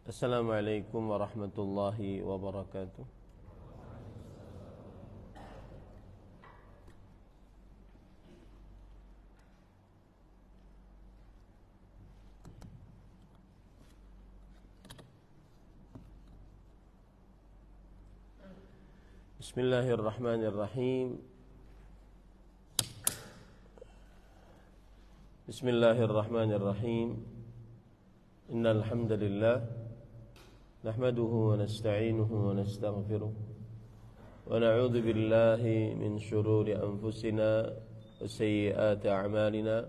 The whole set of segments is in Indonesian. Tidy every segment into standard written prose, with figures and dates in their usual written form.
Assalamualaikum warahmatullahi wabarakatuh. Bismillahirrahmanirrahim. Bismillahirrahmanirrahim. Innal hamdalillah nahmaduhu wa nasta'inuhu wa nastaghfiruh wa na'udzu billahi min shururi anfusina wa sayyiati a'malina.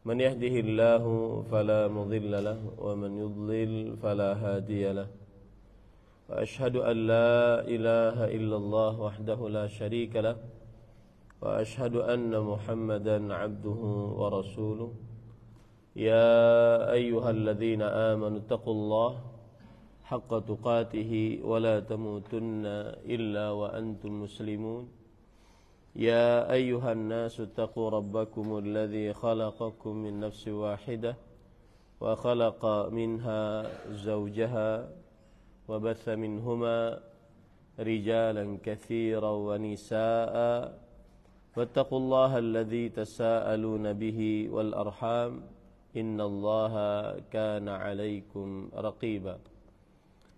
Man yahdihillahu fala mudilla lahu wa man yudlil fala hadiya lahu. Wa ashhadu an la ilaha illallah wahdahu la syarika lahu wa ashhadu anna Muhammadan 'abduhu wa rasuluh. Ya ayyuhalladzina amanu taqullaha haqqa tuqatih wa la tamutunna illa wa antum muslimun. Ya ayyuhan nasu taqu rabbakumul ladzi khalaqakum min nafsin wahidah wa khalaqa minha zawjaha wa batha minhuma rijalan katsiran wa nisaa'a wattaqullaha alladzi tasaaluna bihi wal arham innallaha kana 'alaikum raqiba.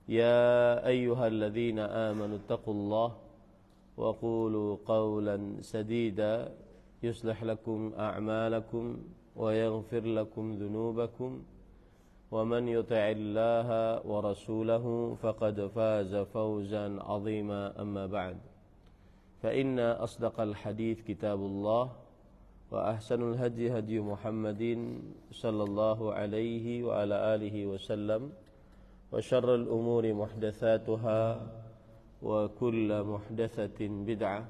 Ya ayyuhalladzina amanu taqullaha wa qulu qawlan sadida yuslih lakum a'malakum wa yaghfir lakum dhunubakum wa man yuti'illaha wa rasulahu faqad faza fawzan 'azima. Amma ba'd, fa inna asdaqal hadits kitabullah wa ahsanul hadi hadi Muhammadin sallallahu alaihi wa ala alihi wasallam wa syarrul umuri muhdatsatuha wa kullu muhdatsatin bid'ah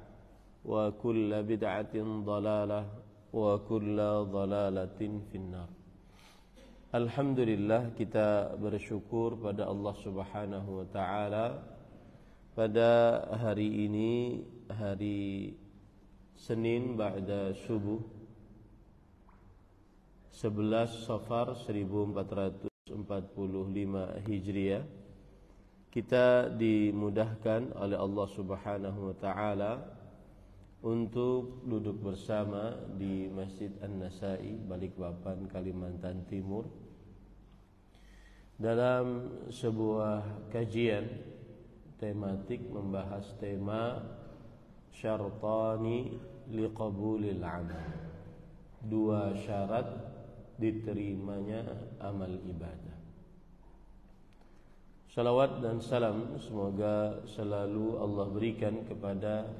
wa kullu bid'atin dhalalah wa kullu dhalalatin finnar. Alhamdulillah, kita bersyukur pada Allah Subhanahu wa taala pada hari ini, hari Senin ba'da subuh 11 Safar 1445 Hijriah. Kita dimudahkan oleh Allah Subhanahu wa taala untuk duduk bersama di Masjid An-Nasa'i, Balikpapan, Kalimantan Timur, dalam sebuah kajian tematik membahas tema syartani liqabulil amal, dua syarat diterimanya amal ibadah. Salawat dan salam semoga selalu Allah berikan kepada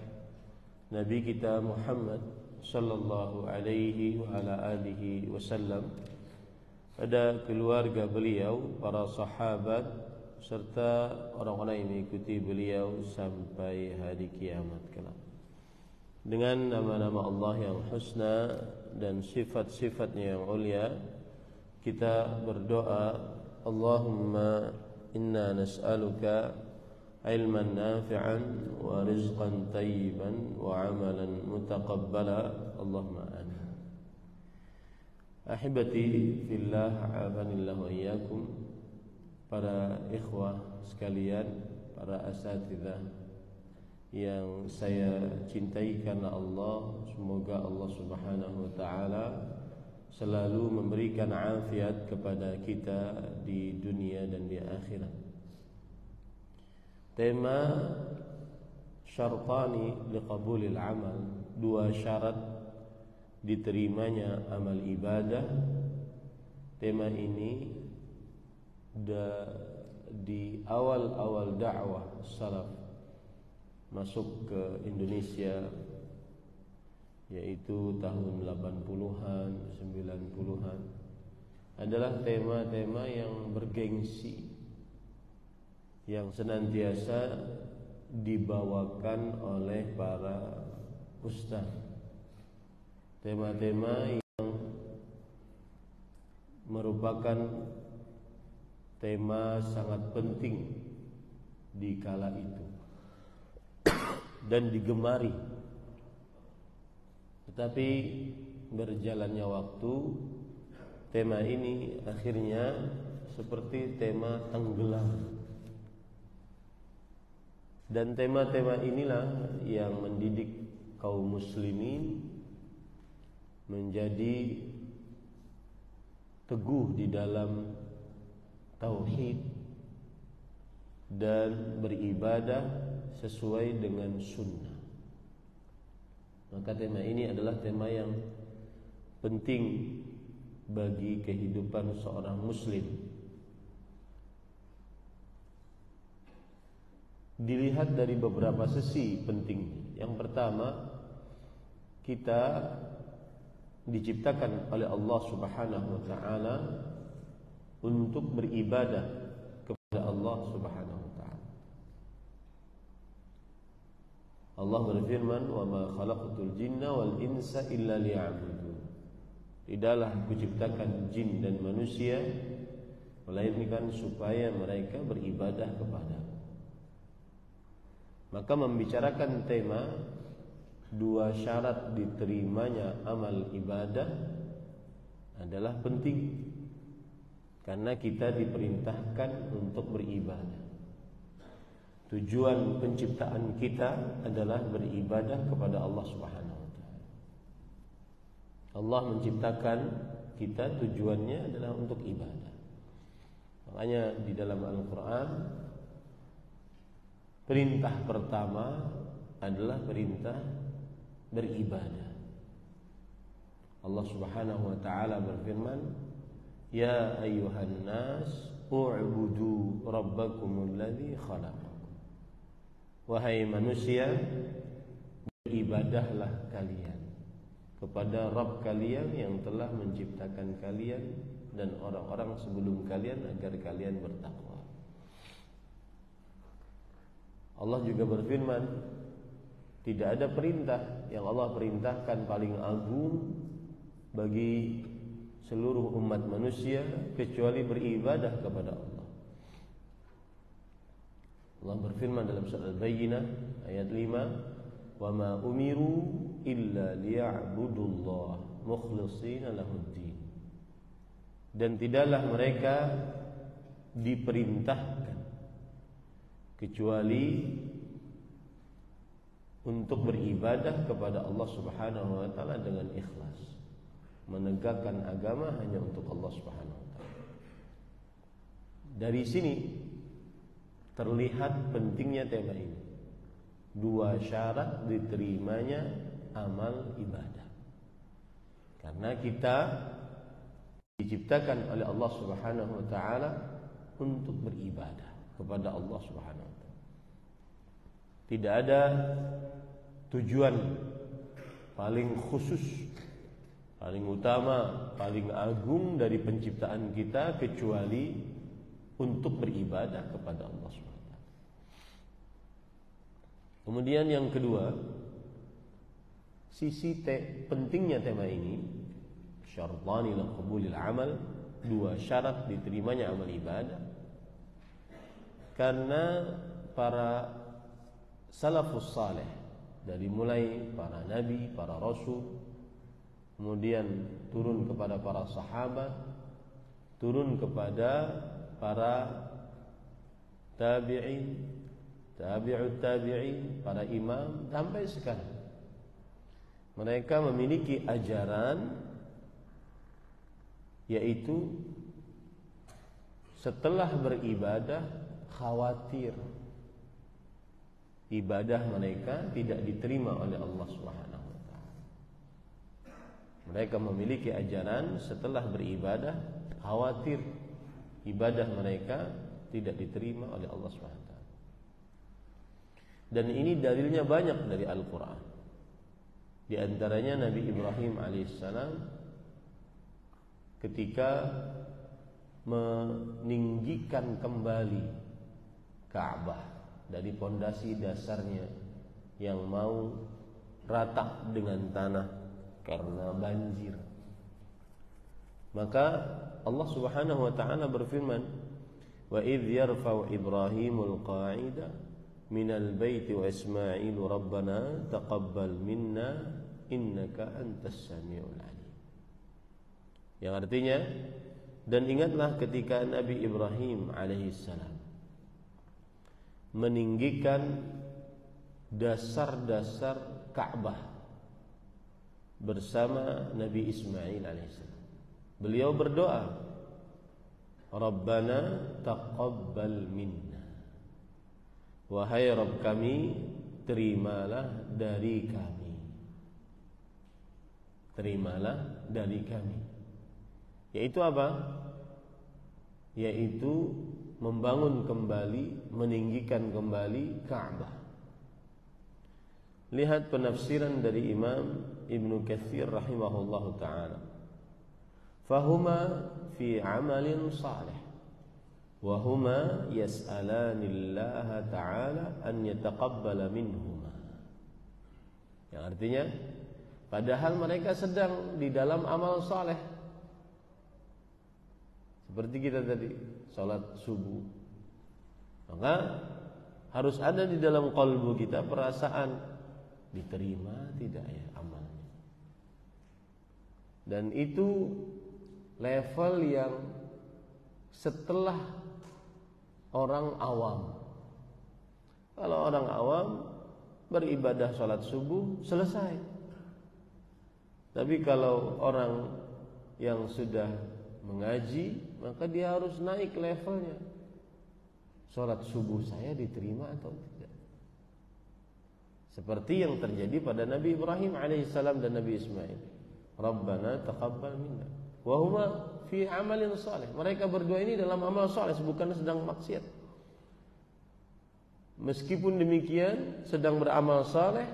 Nabi kita Muhammad sallallahu alaihi wa ala alihi wasallam, pada keluarga beliau, para sahabat, serta orang-orang yang mengikuti beliau sampai hari kiamat kelak. Dengan nama-nama Allah yang husna dan sifat-sifatnya yang mulia, kita berdoa, Allahumma inna nas'aluka ilman nafi'an wa rizqan tayyiban wa amalan mutaqabbala. Allahumma amin. Ahibati fillah, a'afanillah wa iyyakum, para ikhwah sekalian, para asatidzah yang saya cintai karena Allah, semoga Allah Subhanahu wa taala selalu memberikan afiat kepada kita di dunia dan di akhirat. Tema syartani liqabulil amal, dua syarat diterimanya amal ibadah. Tema ini di awal-awal dakwah salaf masuk ke Indonesia, yaitu tahun 80-an, 90-an, adalah tema-tema yang bergengsi, yang senantiasa dibawakan oleh para ustaz. Tema-tema yang merupakan tema sangat penting di kala itu dan digemari. Tetapi berjalannya waktu, tema ini akhirnya seperti tema tenggelam. Dan tema-tema inilah yang mendidik kaum muslimin menjadi teguh di dalam tauhid dan beribadah sesuai dengan sunnah. Maka tema ini adalah tema yang penting bagi kehidupan seorang muslim. Dilihat dari beberapa sisi penting. Yang pertama, kita diciptakan oleh Allah Subhanahu wa taala untuk beribadah kepada Allah Subhanahu wa taala. Allah berfirman, "Wa ma khalaqtul jinna wal insa illa liya'budun." Tidaklah kuciptakan jin dan manusia melainkan supaya mereka beribadah kepadaku. Maka membicarakan tema dua syarat diterimanya amal ibadah adalah penting, karena kita diperintahkan untuk beribadah. Tujuan penciptaan kita adalah beribadah kepada Allah Subhanahu wa taala. Allah menciptakan kita, tujuannya adalah untuk ibadah. Makanya di dalam Al-Qur'an perintah pertama adalah perintah beribadah. Allah Subhanahu wa taala berfirman, "Ya ayyuhan nas, u'budu rabbakumul ladzi khalaqakum." Wahai manusia, beribadahlah kalian kepada Rabb kalian yang telah menciptakan kalian dan orang-orang sebelum kalian agar kalian bertakwa. Allah juga berfirman, tidak ada perintah yang Allah perintahkan paling agung bagi seluruh umat manusia kecuali beribadah kepada Allah. Allah berfirman dalam surah Al-Bayyinah ayat 5, "Wa ma umiru illa liya'budullaha mukhlishina lahuddin." Dan tidaklah mereka diperintahkan kecuali untuk beribadah kepada Allah Subhanahu wa taala dengan ikhlas, menegakkan agama hanya untuk Allah Subhanahu wa taala. Dari sini terlihat pentingnya tema ini. Dua syarat diterimanya amal ibadah. Karena kita diciptakan oleh Allah Subhanahu wa taala untuk beribadah kepada Allah Subhanahu wa taala. Tidak ada tujuan paling khusus, paling utama, paling agung dari penciptaan kita kecuali untuk beribadah kepada Allah Subhanahu wa taala. Kemudian yang kedua, sisi pentingnya tema ini, syartani li qabulil amal, dua syarat diterimanya amal ibadah. Karena para salafus saleh, dari mulai para nabi, para rasul, kemudian turun kepada para sahabat, turun kepada para tabi'in, tabi'ut tabi'in, para imam sampai sekarang. Mereka memiliki ajaran, yaitu setelah beribadah khawatir ibadah mereka tidak diterima oleh Allah Subhanahu wa taala. Mereka memiliki ajaran setelah beribadah khawatir ibadah mereka tidak diterima oleh Allah Subhanahu wa taala. Dan ini dalilnya banyak dari Al-Qur'an. Di antaranya Nabi Ibrahim alaihissalam ketika meninggikan kembali Ka'bah dari pondasi dasarnya yang mau rata dengan tanah karena banjir. Maka Allah Subhanahu wa taala berfirman, "Wa idz yarfa'u Ibrahimul qa'ida minal baiti wa Ismailu rabbana taqabbal minna innaka antas samiul alim." Yang artinya, dan ingatlah ketika Nabi Ibrahim alaihissalam meninggikan dasar-dasar Ka'bah bersama Nabi Ismail alaihissalam. Beliau berdoa, Rabbana taqabbal minna. Wahai Rabb kami, terimalah dari kami. Terimalah dari kami. Yaitu apa? Yaitu membangun kembali, meninggikan kembali Ka'bah. Lihat penafsiran dari Imam Ibnu Katsir rahimahullahu ta'ala. Fahuma fi amalin salih wa huma yas'alanillaha ta'ala an yataqabbala minhuma. Yang artinya, padahal mereka sedang di dalam amal saleh. Seperti kita tadi salat subuh, maka harus ada di dalam qalbu kita perasaan diterima tidak ya amalnya. Dan itu level yang setelah orang awam. Kalau orang awam beribadah salat subuh selesai. Tapi kalau orang yang sudah mengaji, maka dia harus naik levelnya. Salat subuh saya diterima atau tidak? Seperti yang terjadi pada Nabi Ibrahim alaihissalam dan Nabi Ismail. Rabbana taqabbal minna. Wa huma fi amalin salih. Mereka berdua ini dalam amal saleh, bukan sedang maksiat. Meskipun demikian, sedang beramal saleh,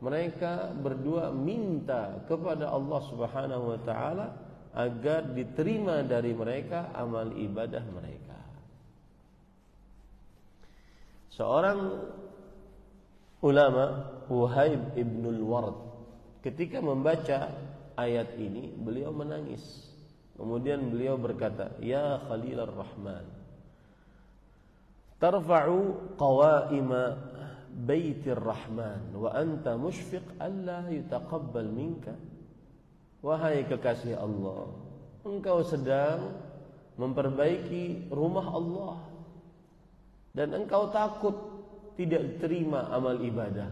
mereka berdua minta kepada Allah Subhanahu wa taala agar diterima dari mereka amal ibadah mereka. Seorang ulama, Wuhaib ibnul Ward, ketika membaca ayat ini beliau menangis. Kemudian beliau berkata, Ya Khalilar Rahman, tarfa'u qawaima baitir Rahman wa anta mushfiq alla yutaqabbal minka. Wahai kekasih Allah, engkau sedang memperbaiki rumah Allah dan engkau takut tidak diterima amal ibadah.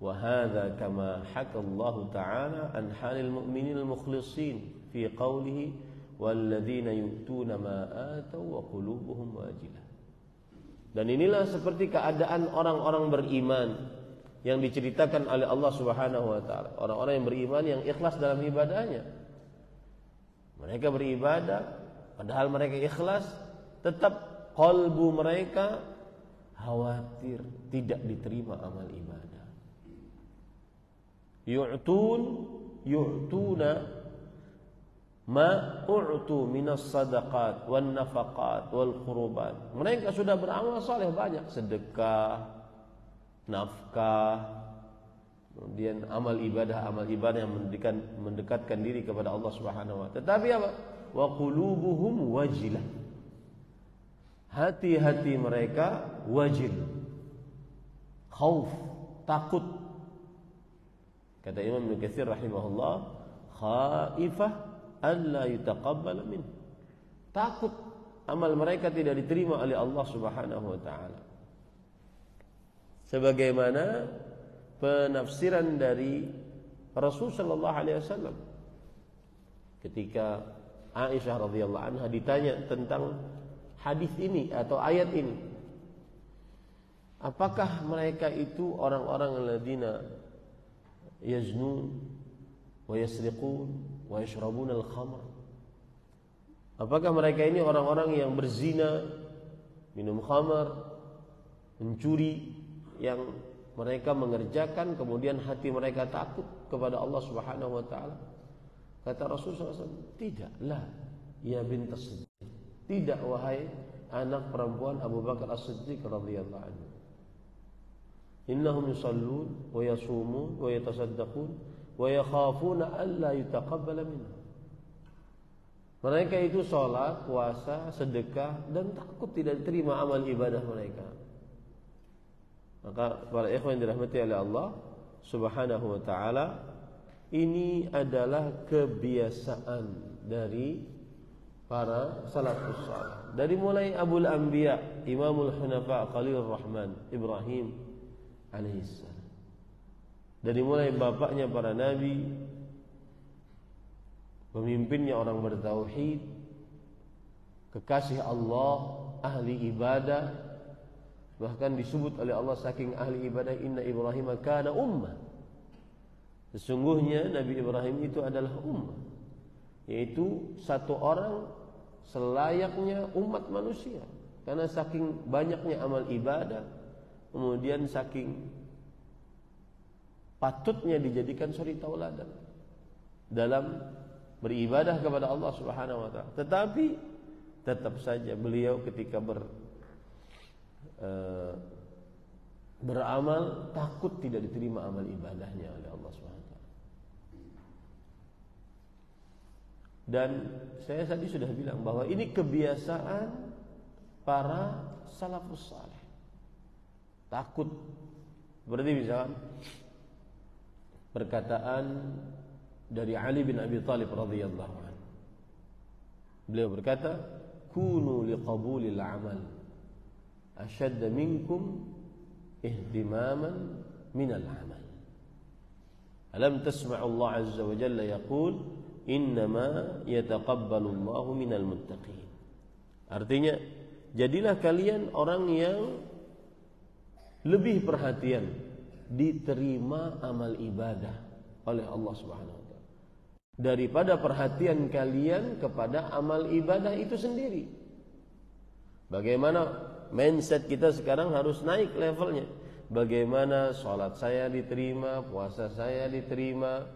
Wa hadza kama haka Allah Ta'ala an halil mu'minin al-mukhlisin fi qawlihi walladzina yu'tuna ma ataw wa qulubuhum wajilah. Dan inilah seperti keadaan orang-orang beriman yang diceritakan oleh Allah Subhanahu wa taala. Orang-orang yang beriman yang ikhlas dalam ibadahnya. Mereka beribadah padahal mereka ikhlas, tetap qalbu mereka khawatir tidak diterima amal ibadah. Yu'tuna ma u'tu minas sadaqat wan nafaqat wal qurubat. Mereka sudah beramal saleh banyak, sedekah, nafkah, kemudian amal ibadah yang mendekatkan diri kepada Allah Subhanahu wa taala. Tetapi apa? Wa qulubuhum wajilah. Hati-hati mereka wajil, khauf, takut. Kata Imam Ibnu Katsir rahimahullah, khaifah alla yutaqabbal min. Takut amal mereka tidak diterima oleh Allah Subhanahu wa taala. Sebagaimana penafsiran dari Rasul sallallahu alaihi wasallam ketika Aisyah radhiyallahu anha ditanya tentang hadis ini atau ayat ini, apakah mereka itu orang-orang alladzina yaznun wa yasriqun wa yashrabun al-khamr? Apakah mereka ini orang-orang yang berzina, minum khamar, mencuri, yang mereka mengerjakan kemudian hati mereka takut kepada Allah Subhanahu wa taala? Kata Rasulullah SAW, tidaklah ya bintas Siddiq, tidak wahai anak perempuan Abu Bakar As-Siddiq radhiyallahu anhu. Innahum yusallun wa yasumun wa yatasaddaqun wa yakhafuna alla yutaqabbala minhum. Mereka itu salat, puasa, sedekah dan takut tidak diterima amal ibadah mereka. Maka para ikhwan yang dirahmati oleh Allah Subhanahu wa taala, ini adalah kebiasaan dari para salafus salih. Dari mulai Abul Anbiya, Imamul Hunafa, Khalilur Rahman, Ibrahim alaihissalam. Dari mulai bapaknya para nabi, pemimpinnya orang bertauhid, kekasih Allah, ahli ibadah, bahkan disebut oleh Allah saking ahli ibadah, inna Ibrahim kana ummah. Sesungguhnya Nabi Ibrahim itu adalah ummah, yaitu satu orang selayaknya umat manusia, karena saking banyaknya amal ibadah, kemudian saking patutnya dijadikan suri tauladan dalam beribadah kepada Allah Subhanahu wa taala. Tetapi tetap saja beliau ketika beramal takut tidak diterima amal ibadahnya oleh Allah Subhanahu wa taala. Dan saya tadi sudah bilang bahwa ini kebiasaan para salafus saleh. Takut. Berarti misalkan perkataan dari Ali bin Abi Thalib radhiyallahu anhu. Beliau berkata, "Kunu liqabulil amal ashadda minkum ihtimaman minal amal." Alam tasma'u Allah azza wa jalla yaqul, "Innama yataqabbalu Allahu minal muttaqin." Artinya, jadilah kalian orang yang lebih perhatian diterima amal ibadah oleh Allah Subhanahu wa taala daripada perhatian kalian kepada amal ibadah itu sendiri. Bagaimana mindset kita sekarang harus naik levelnya. Bagaimana sholat saya diterima, puasa saya diterima,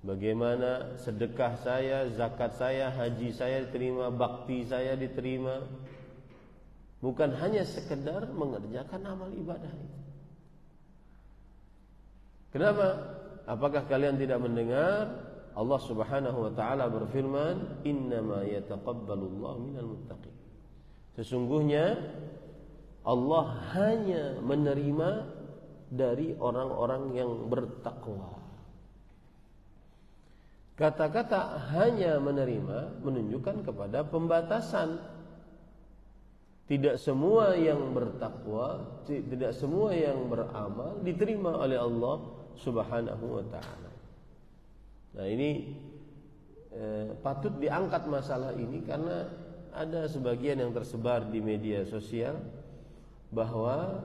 bagaimana sedekah saya, zakat saya, haji saya diterima, bakti saya diterima. Bukan hanya sekedar mengerjakan amal ibadah itu. Kenapa? Apakah kalian tidak mendengar Allah Subhanahu wa taala berfirman, "Innama yataqabbalullahu minal muttaqin." Sesungguhnya Allah hanya menerima dari orang-orang yang bertakwa. Kata-kata hanya menerima menunjukkan kepada pembatasan. Tidak semua yang bertakwa, tidak semua yang beramal diterima oleh Allah Subhanahu wa ta'ala. Nah, ini patut diangkat masalah ini karena ada sebagian yang tersebar di media sosial bahwa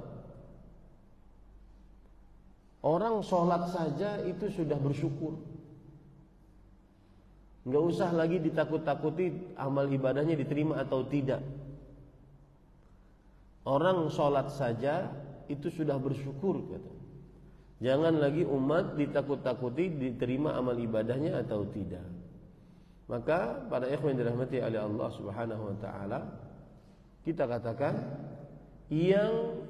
orang sholat saja itu sudah bersyukur. Enggak usah lagi ditakut-takuti amal ibadahnya diterima atau tidak. Orang sholat saja itu sudah bersyukur, kata. Jangan lagi umat ditakut-takuti diterima amal ibadahnya atau tidak. Maka para ikhwan dirahmati oleh Allah Subhanahu wa taala, kita katakan yang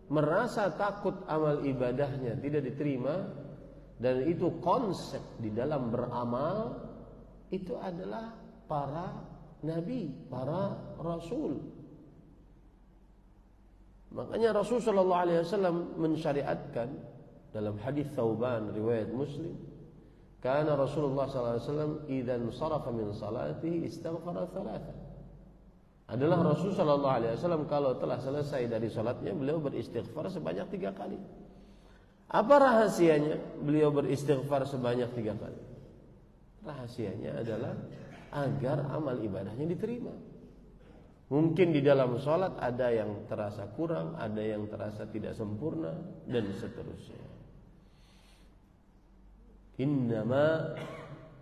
merasa takut amal ibadahnya tidak diterima dan itu konsep di dalam beramal, itu adalah para nabi, para rasul. Makanya Rasul sallallahu alaihi wasallam mensyariatkan dalam hadis Thauban riwayat Muslim, kana Rasulullah sallallahu alaihi wasallam idza sarafa min salatihi istaghfara thalatha. Adalah Rasul sallallahu alaihi wasallam kalau telah selesai dari salatnya beliau beristighfar sebanyak 3 kali. Apa rahasianya beliau beristighfar sebanyak 3 kali? Rahasianya adalah agar amal ibadahnya diterima. Mungkin di dalam sholat ada yang terasa kurang, ada yang terasa tidak sempurna, dan seterusnya. Innama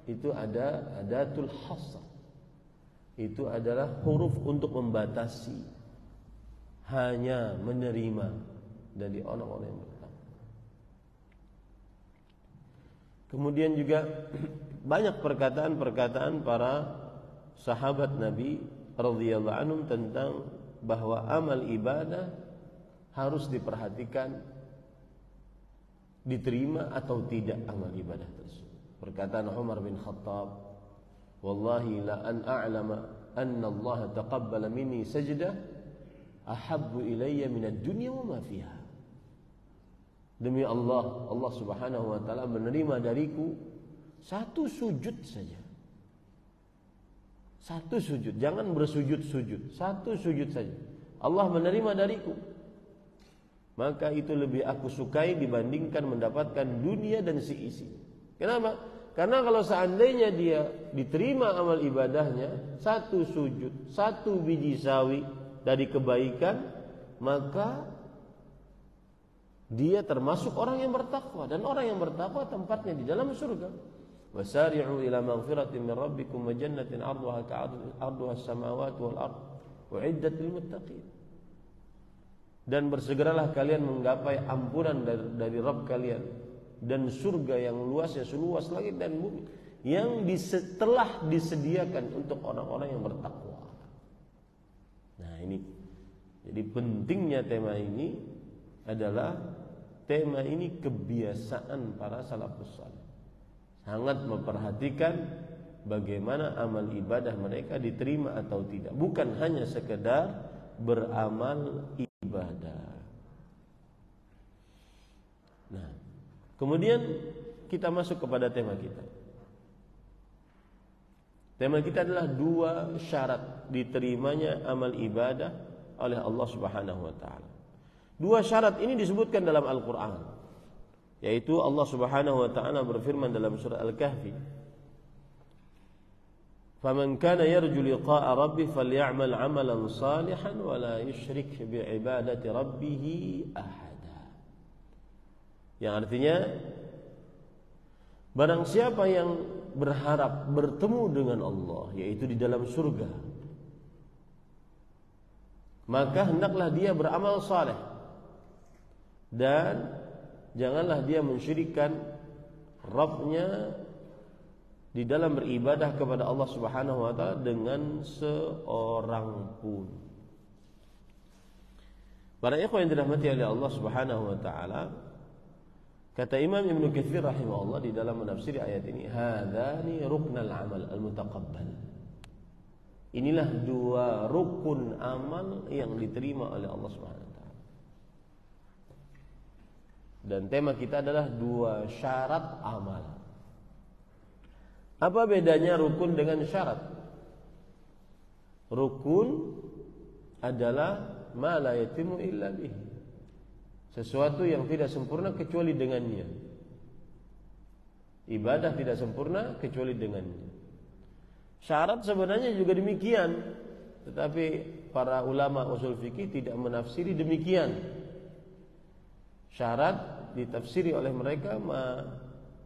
itu ada adatul hasr. Itu adalah huruf untuk membatasi. Hanya menerima dari orang-orang yang bertakwa. Kemudian juga banyak perkataan-perkataan para sahabat Nabi radhiyallahu anhum tentang bahwa amal ibadah harus diperhatikan diterima atau tidak amal ibadah tersebut. Perkataan Umar bin Khattab, "Wallahi la an a'lama anna Allah taqabbala minni sajdah ahabbu ilayya min ad-dunya wa ma fiha." Demi Allah, Allah Subhanahu wa taala menerima dariku Satu sujud saja. Satu sujud, jangan bersujud-sujud. Satu sujud saja. Allah menerima dariku. Maka itu lebih aku sukai dibandingkan mendapatkan dunia dan seisi. Kenapa? Karena kalau seandainya dia diterima amal ibadahnya, satu sujud, satu biji sawi dari kebaikan, maka dia termasuk orang yang bertakwa. Dan orang yang bertakwa tempatnya di dalam surga. Wasari'u ila maghfiratin min rabbikum wa jannatin 'arduha as-samawati wal ard u'iddat lil muttaqin. Dan bersegeralah kalian menggapai ampunan dari Rabb kalian dan surga yang luasnya seluas langit dan bumi yang telah disediakan untuk orang-orang yang bertakwa. Nah, ini jadi pentingnya tema ini adalah tema ini kebiasaan para salafus saleh. Sangat memperhatikan bagaimana amal ibadah mereka diterima atau tidak, bukan hanya sekedar beramal ibadah. Nah, kemudian kita masuk kepada tema kita. Tema kita adalah 2 syarat diterimanya amal ibadah oleh Allah Subhanahu wa taala. 2 syarat ini disebutkan dalam Al-Qur'an. Yaitu Allah Subhanahu wa taala berfirman dalam surah Al-Kahfi, "Faman kana yarju liqa'a rabbih falya'mal 'amalan shalihan wa la yusyrik bi'ibadati rabbih ahada." Yang artinya, barang siapa yang berharap bertemu dengan Allah, yaitu di dalam surga, maka hendaklah dia beramal saleh dan janganlah dia mensyirikkan Rabb-nya di dalam beribadah kepada Allah Subhanahu wa taala dengan seorang pun. Para ikhwan yang dirahmati oleh Allah Subhanahu wa taala, kata Imam Ibnu Katsir rahimahullah di dalam menafsiri ayat ini, hadzani ruknal amal al-mutaqabbal. Inilah 2 rukun amal yang diterima oleh Allah Subhanahu wa taala. Dan tema kita adalah 2 syarat amal. Apa bedanya rukun dengan syarat? Rukun adalah ma la yatimu illa bihi. Sesuatu yang tidak sempurna kecuali dengannya. Ibadah tidak sempurna kecuali dengannya. Syarat sebenarnya juga demikian, tetapi para ulama usul fikih tidak menafsiri demikian. Syarat ditafsiri oleh mereka ma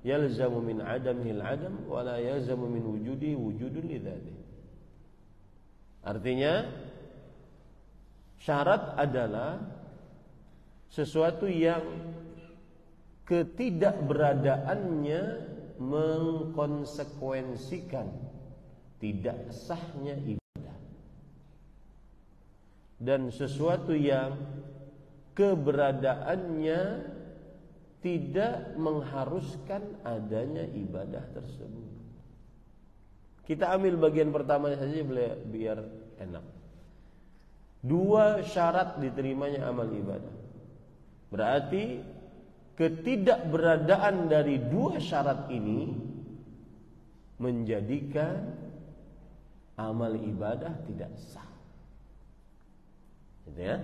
yalzamu min adamil adam wa la yalzamu min wujudi wujudun lidzatihi. Artinya syarat adalah sesuatu yang ketidakberadaannya mengkonsekuensikan tidak sahnya ibadah, dan sesuatu yang keberadaannya tidak mengharuskan adanya ibadah tersebut. Kita ambil bagian pertama saja biar enak. 2 syarat diterimanya amal ibadah. Berarti ketidakberadaan dari 2 syarat ini menjadikan amal ibadah tidak sah. Gitu ya?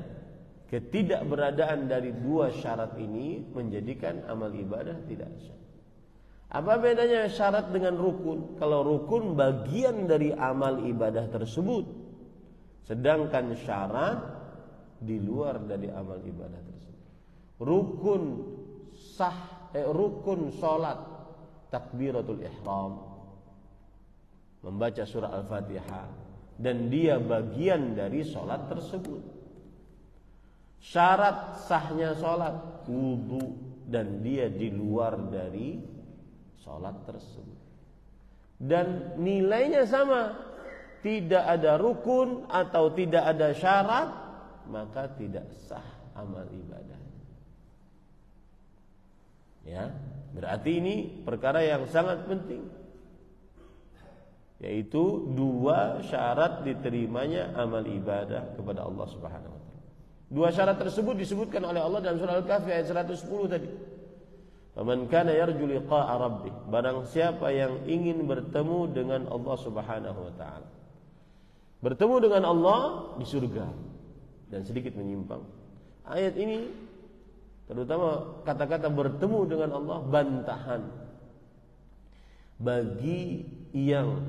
Ketidakberadaan dari 2 syarat ini menjadikan amal ibadah tidak sah. Apa bedanya syarat dengan rukun? Kalau rukun bagian dari amal ibadah tersebut, sedangkan syarat di luar dari amal ibadah tersebut. Rukun salat takbiratul ihram, membaca surah Al-Fatihah, dan dia bagian dari salat tersebut. Syarat sahnya salat wudu, dan dia di luar dari salat tersebut. Dan nilainya sama, tidak ada rukun atau tidak ada syarat, maka tidak sah amal ibadah. Ya, berarti ini perkara yang sangat penting, yaitu 2 syarat diterimanya amal ibadah kepada Allah Subhanahu wa taala. 2 syarat tersebut disebutkan oleh Allah dalam surah Al-Kahfi ayat 110 tadi. Faman kana yarju liqa'a rabbih, barang siapa yang ingin bertemu dengan Allah Subhanahu wa taala. Bertemu dengan Allah di surga. Dan sedikit menyimpang. Ayat ini terutama kata-kata bertemu dengan Allah bantahan bagi yang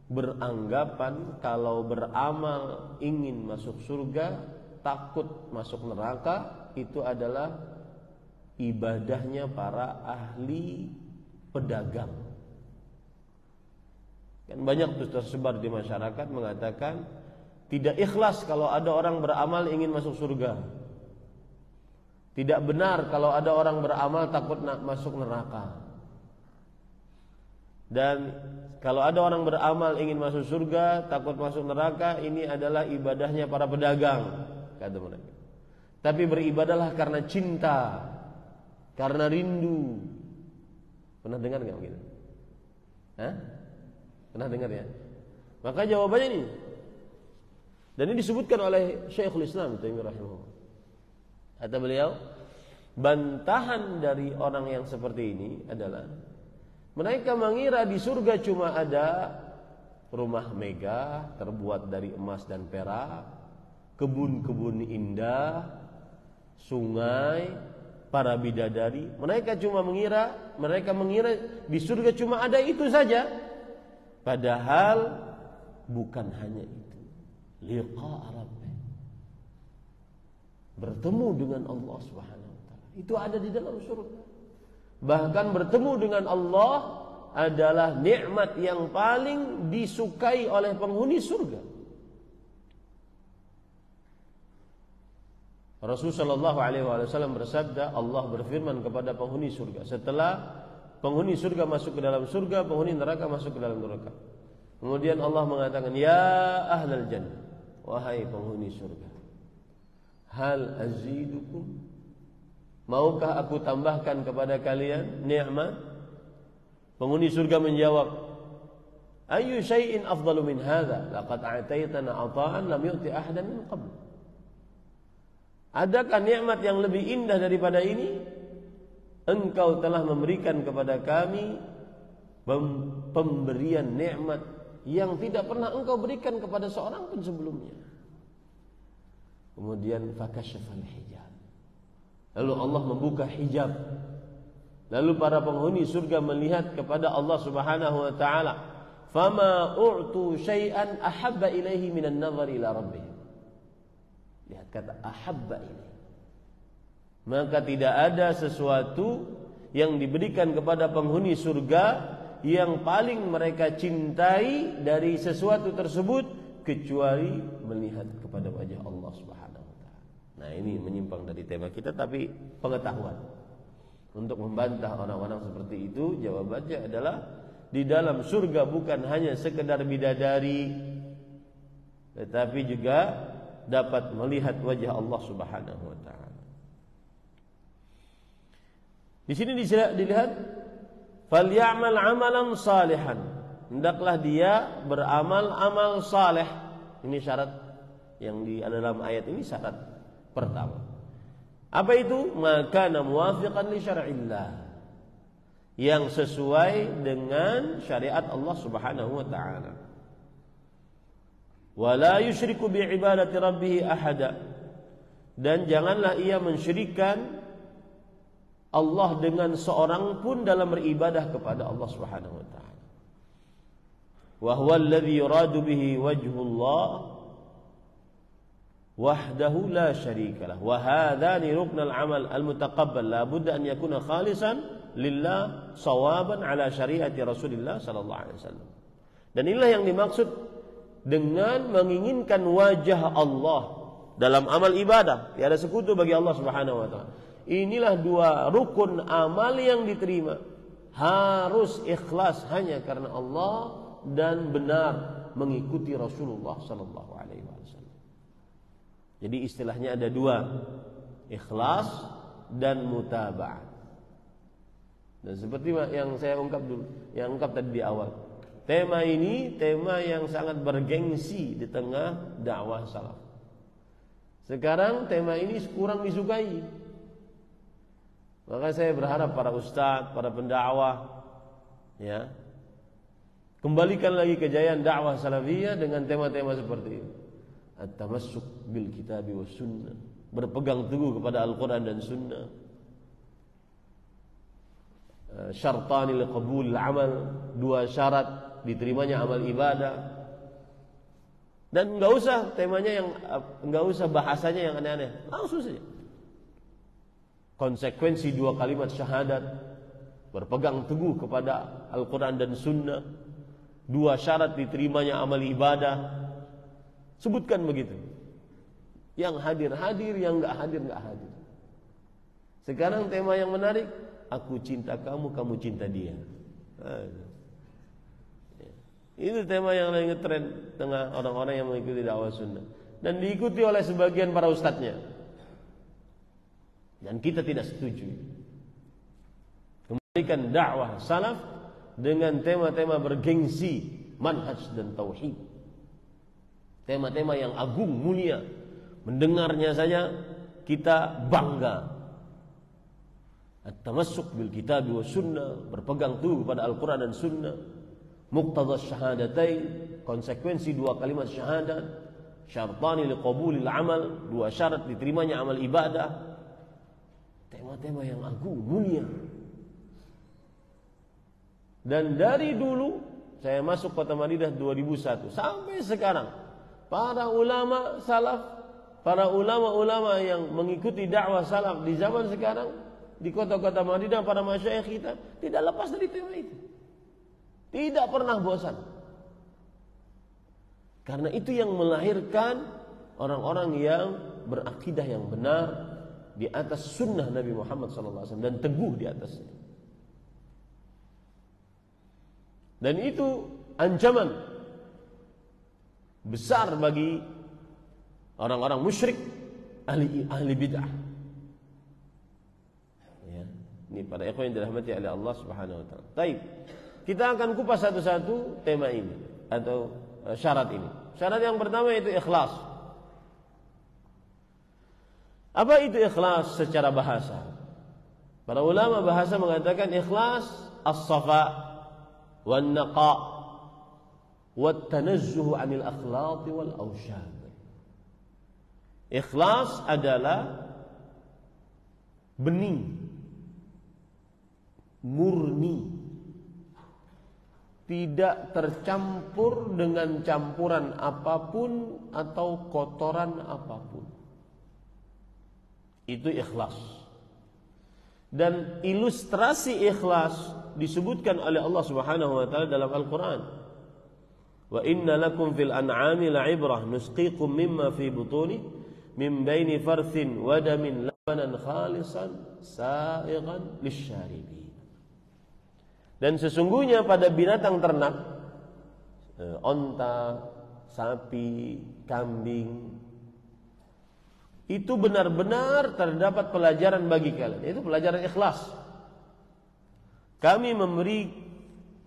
beranggapan kalau beramal ingin masuk surga, takut masuk neraka, itu adalah ibadahnya para ahli pedagang. Kan banyak tersebar di masyarakat mengatakan tidak ikhlas kalau ada orang beramal ingin masuk surga. Tidak benar kalau ada orang beramal takut masuk neraka. Dan kalau ada orang beramal ingin masuk surga, takut masuk neraka, ini adalah ibadahnya para pedagang, kata mereka. Tapi beribadahlah karena cinta, karena rindu. Pernah dengar nggak begitu? Hah? Pernah dengar ya? Maka jawabannya ini. Dan ini disebutkan oleh Syekhul Islam Taimiyah rahimahullah. Kata beliau, bantahan dari orang yang seperti ini adalah mereka mengira di surga cuma ada rumah megah terbuat dari emas dan perak, kebun-kebun indah, sungai, para bidadari. Mereka mengira di surga cuma ada itu saja. Padahal bukan hanya itu. Liqa' Rabbih, bertemu dengan Allah Subhanahu wa taala. Itu ada di dalam surga. Bahkan bertemu dengan Allah adalah nikmat yang paling disukai oleh penghuni surga. Rasulullah sallallahu alaihi wasallam bersabda, Allah berfirman kepada penghuni surga setelah penghuni surga masuk ke dalam surga, penghuni neraka masuk ke dalam neraka. Kemudian Allah mengatakan, ya ahlal jannah, wahai penghuni surga, hal azidukum, maukah aku tambahkan kepada kalian nikmat? Penghuni surga menjawab, ayyu syai'in afdalu min hadza, laqad a'taytana 'ata'an lam yu'ti ahadan min qabl. Adakah nikmat yang lebih indah daripada ini? Engkau telah memberikan kepada kami pemberian nikmat yang tidak pernah engkau berikan kepada seorang pun sebelumnya. Kemudian fakashafal hijab, lalu Allah membuka hijab. Lalu para penghuni surga melihat kepada Allah Subhanahu wa taala. Fama u'tu syai'an ahabba ilaihi minan nazar ila rabbih. Lihat kata ahabba ilaihi. Maka tidak ada sesuatu yang diberikan kepada penghuni surga yang paling mereka cintai dari sesuatu tersebut kecuali melihat kepada wajah Allah Subhanahu wa taala. Nah, ini menyimpang dari tema kita, tapi pengetahuan. Untuk membantah orang-orang seperti itu, jawabannya adalah di dalam surga bukan hanya sekedar bidadari, tetapi juga dapat melihat wajah Allah Subhanahu wa taala. Di sini dilihat falyamal amalan salihan, hendaklah dia beramal amal saleh. Ini syarat yang di dalam ayat ini, syarat pertama. Apa itu? Maka muwafiqan li syar'illah, yang sesuai dengan syariat Allah Subhanahu wa taala. Wala yusyriku bi ibadati rabbih ahada, dan janganlah ia mensyirikkan Allah dengan seorang pun dalam beribadah kepada Allah Subhanahu wa taala. Wa huwa alladhi yuradu bihi wajhullah wahdahu la syarika lah. Wa hadzani ruknul amal al-mutaqabbal la budda an yakuna khalisan lillah sawaban ala syariati Rasulillah sallallahu alaihi wasallam. Dan inilah yang dimaksud dengan menginginkan wajah Allah dalam amal ibadah. Tiada sekutu bagi Allah Subhanahu wa taala. Inilah dua rukun amal yang diterima. Harus ikhlas hanya karena Allah dan benar mengikuti Rasulullah sallallahu alaihi wasallam. Jadi istilahnya ada dua, ikhlas dan mutaba'ah. Dan seperti yang saya ungkap tadi di awal, tema ini tema yang sangat bergengsi di tengah dakwah salaf. Sekarang tema ini kurang disukai. Maka saya berharap para ustadz, para pendakwah, ya, kembalikan lagi kejayaan dakwah salafiyah dengan tema-tema seperti ini. At-tamassuk bil kitabi was sunnah, berpegang teguh kepada Al-Quran dan Sunnah. Syartani liqabul amal, dua syarat diterimanya amal ibadah. Dan enggak usah temanya yang enggak usah bahasanya yang aneh-aneh, langsung saja. Konsekuensi dua kalimat syahadat, berpegang teguh kepada Al-Quran dan Sunnah, dua syarat diterimanya amal ibadah. Sebutkan begitu. Yang hadir, yang enggak hadir. Sekarang tema yang menarik, aku cinta kamu, kamu cinta dia. Itu tema yang lagi ngetren tengah orang-orang yang mengikuti dakwah sunnah, dan diikuti oleh sebagian para ustadznya. Dan kita tidak setuju. Kembalikan dakwah salaf dengan tema-tema bergengsi, manhaj dan tauhid. Tema-tema yang agung, mulia. Mendengarnya saja kita bangga. At-tamassuk bil kitabi was sunnah, berpegang teguh kepada Al-Quran dan Sunnah. Muqtadha syahadatain, konsekuensi dua kalimat syahadat. Syartani liqabulil amal, dua syarat diterimanya amal ibadah. Tema-tema yang agung, mulia. Dan dari dulu saya masuk Kota Madinah 2001 sampai sekarang, para ulama salaf, para ulama-ulama yang mengikuti dakwah salaf di zaman sekarang di kota-kota Madinah, para masyayikh kita tidak lepas dari tema itu. Tidak pernah bosan. Karena itu yang melahirkan orang-orang yang berakidah yang benar di atas sunnah Nabi Muhammad SAW dan teguh di atasnya. Dan itu ancaman besar bagi orang-orang musyrik, ahli bid'ah. Ya, ini para ikhwan yang dirahmati oleh Allah Subhanahu wa taala. Baik. Kita akan kupas satu-satu tema ini atau syarat ini. Syarat yang pertama itu ikhlas. Apa itu ikhlas secara bahasa? Para ulama bahasa mengatakan ikhlas as-safa wan naqa wat tanazzuh 'anil akhlaq wal awshad. Ikhlas adalah bening, murni, tidak tercampur dengan campuran apapun atau kotoran apapun. Itu ikhlas. Dan ilustrasi ikhlas disebutkan oleh Allah Subhanahu wa taala dalam Al-Qur'an. Wa inna lakum fil an'ami la'ibrah nusqikum mimma fi butuni min baini farthin wa damin labanan khalisan sa'igan lisyaribin. Dan sesungguhnya pada binatang ternak, onta, sapi, kambing, itu benar-benar terdapat pelajaran bagi kalian. Itu pelajaran ikhlas. Kami memberi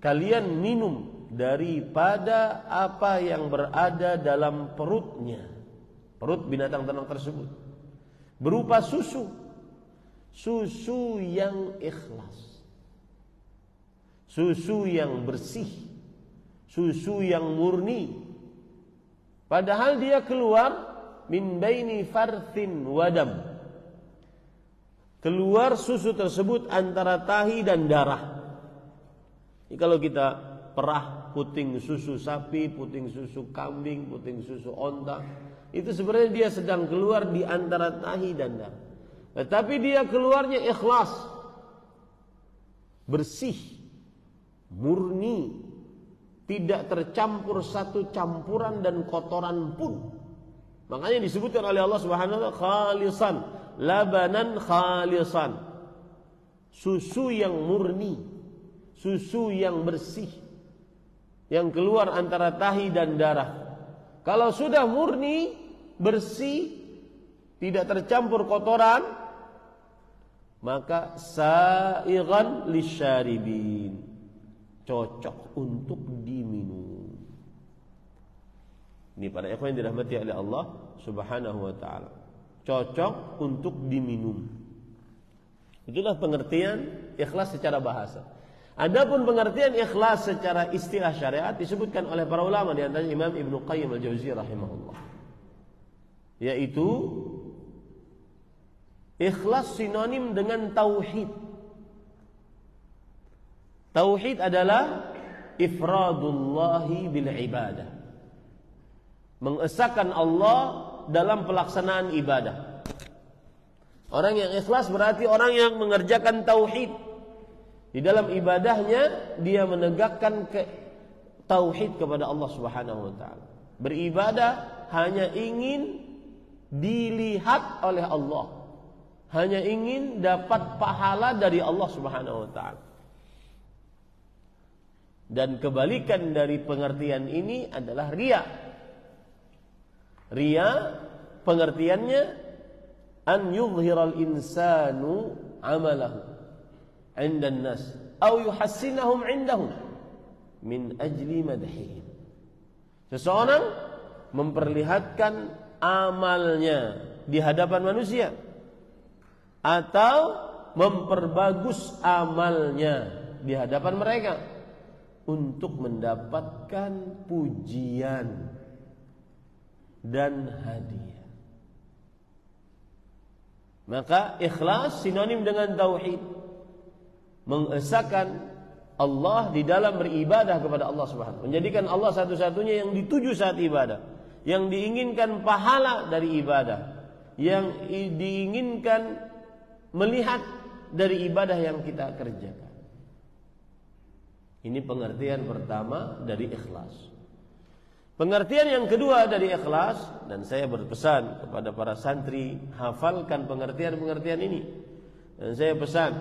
kalian minum daripada apa yang berada dalam perutnya, perut binatang ternak tersebut, berupa susu yang ikhlas, susu yang bersih, susu yang murni. Padahal dia keluar min baini farthin wadam, keluar susu tersebut antara tahi dan darah. Ini kalau kita perah puting susu sapi, puting susu kambing, puting susu onta, itu sebenarnya dia sedang keluar di antara tahi dan darah. Tetapi dia keluarnya ikhlas, bersih, murni, tidak tercampur satu campuran dan kotoran pun. Makanya disebutkan oleh Allah Subhanahu wa taala khalisan, labanan khalisan, susu yang murni, susu yang bersih, yang keluar antara tahi dan darah. Kalau sudah murni, bersih, tidak tercampur kotoran, maka sa'igan lisyaribin, cocok untuk diminum. Ini para ikhwan yang dirahmati oleh Allah Subhanahu wa taala, cocok untuk diminum. Itulah pengertian ikhlas secara bahasa. Adapun pengertian ikhlas secara istilah syariat disebutkan oleh para ulama, di antaranya Imam Ibnu Qayyim Al-Jauziyah rahimahullah, yaitu ikhlas sinonim dengan tauhid. Tauhid adalah ifradullahi bil ibadah, mengesahkan Allah dalam pelaksanaan ibadah. Orang yang ikhlas berarti orang yang mengerjakan tauhid. Di dalam ibadahnya dia menegakkan tauhid kepada Allah Subhanahu wa taala. Beribadah hanya ingin dilihat oleh Allah, hanya ingin dapat pahala dari Allah Subhanahu wa taala. Dan kebalikan dari pengertian ini adalah riya. Riya pengertiannya an yuzhiral insanu amalahu 'inda an-nas aw yuhassinahum 'indahum min ajli madhihim. Seseorang memperlihatkan amalnya di hadapan manusia atau memperbagus amalnya di hadapan mereka untuk mendapatkan pujian dan hadiah. Maka ikhlas sinonim dengan tauhid, mengesahkan Allah di dalam beribadah kepada Allah Subhanahu, menjadikan Allah satu-satunya yang dituju saat ibadah, yang diinginkan pahala dari ibadah, yang diinginkan melihat dari ibadah yang kita kerjakan. Ini pengertian pertama dari ikhlas. Pengertian yang kedua dari ikhlas, dan saya berpesan kepada para santri, hafalkan pengertian-pengertian ini. Dan saya pesan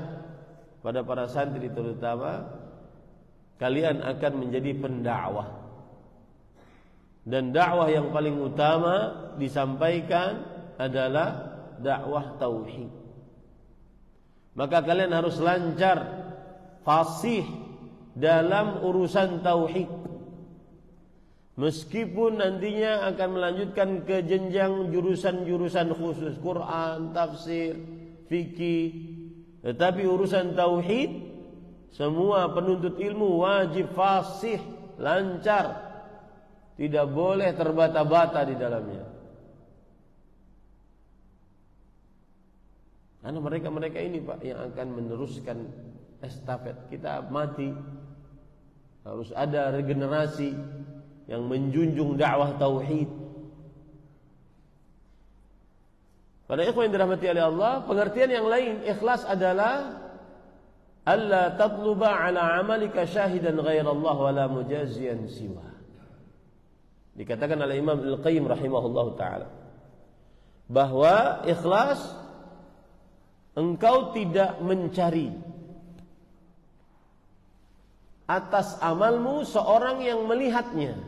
pada para santri terutama, kalian akan menjadi pendakwah. Dan dakwah yang paling utama disampaikan adalah dakwah tauhid. Maka kalian harus lancar, fasih dalam urusan tauhid. Meskipun nantinya akan melanjutkan ke jenjang jurusan-jurusan khusus, Quran, tafsir, fikih, tetapi urusan tauhid semua penuntut ilmu wajib fasih, lancar, tidak boleh terbata-bata di dalamnya. Karena mereka-mereka ini Pak yang akan meneruskan estafet. Kita mati, harus ada regenerasi yang menjunjung dakwah tauhid. Pada ikhwan yang dirahmati oleh Allah, pengertian yang lain ikhlas adalah alla tatluba ala amalika syahidan ghairallah wala mujaziyan siwa. Dikatakan oleh Imam Al-Qayyim rahimahullah ta'ala bahwa ikhlas, engkau tidak mencari atas amalmu seorang yang melihatnya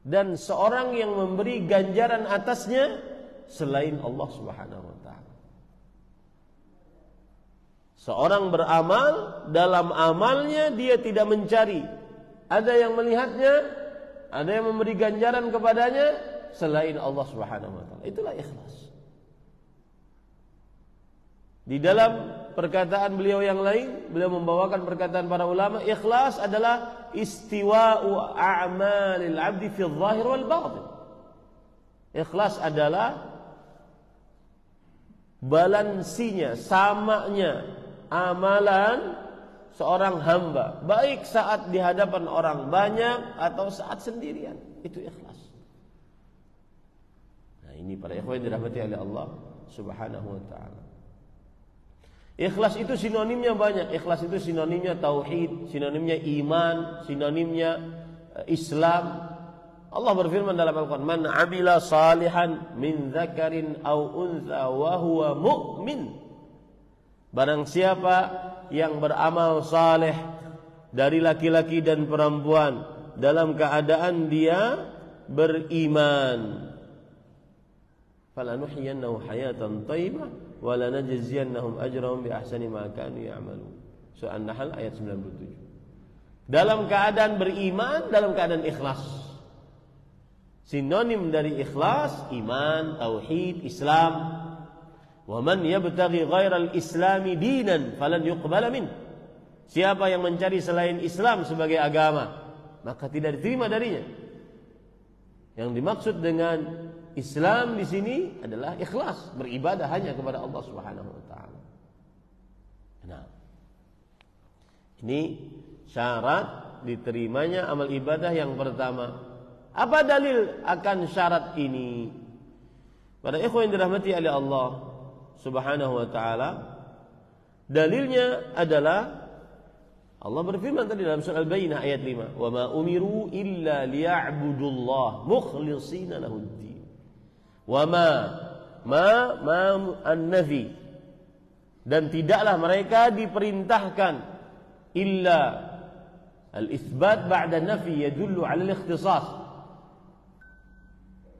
dan seorang yang memberi ganjaran atasnya selain Allah Subhanahu wa taala. Seorang beramal, dalam amalnya dia tidak mencari ada yang melihatnya, ada yang memberi ganjaran kepadanya selain Allah Subhanahu wa taala. Itulah ikhlas. Di dalam perkataan beliau yang lain, beliau membawakan perkataan para ulama, ikhlas adalah istiwa'u a'malil 'abdi fi adh-dhahir wal batin. Ikhlas adalah balansinya, samanya amalan seorang hamba, baik saat di hadapan orang banyak atau saat sendirian. Itu ikhlas. Nah, ini para ikhwan dirahmati oleh Allah Subhanahu wa taala. Ikhlas itu sinonimnya banyak. Ikhlas itu sinonimnya tauhid, sinonimnya iman, sinonimnya Islam. Allah berfirman dalam Al-Quran, man amila salihan min dzakarin aw untha wa huwa mu'min. Barang siapa yang beramal saleh dari laki-laki dan perempuan dalam keadaan dia beriman, falanuhyiyannahu hayatan thayyibah wa lanajziyannahum ajrahum bi ahsani ma kanu ya'malun. Surah An-Nahl ayat 97. Dalam keadaan beriman, dalam keadaan ikhlas. Sinonim dari ikhlas, iman, tauhid, Islam. Wa man yabtaghi ghairal islami dinan falan yuqbala min. Siapa yang mencari selain Islam sebagai agama, maka tidak diterima darinya. Yang dimaksud dengan Islam di sini adalah ikhlas, beribadah hanya kepada Allah Subhanahu wa taala. Nah, ini syarat diterimanya amal ibadah yang pertama. Apa dalil akan syarat ini? Para ikhwan yang dirahmati oleh Allah Subhanahu wa taala, dalilnya adalah Allah berfirman tadi dalam surah Al-Bayyinah ayat 5, "Wa ma umiru illa liya'budullah mukhlishina lahuddin." Wa ma an-nafi, dan tidaklah mereka diperintahkan, illa al-itsbat ba'da nafi yadullu 'ala al-ikhtisas.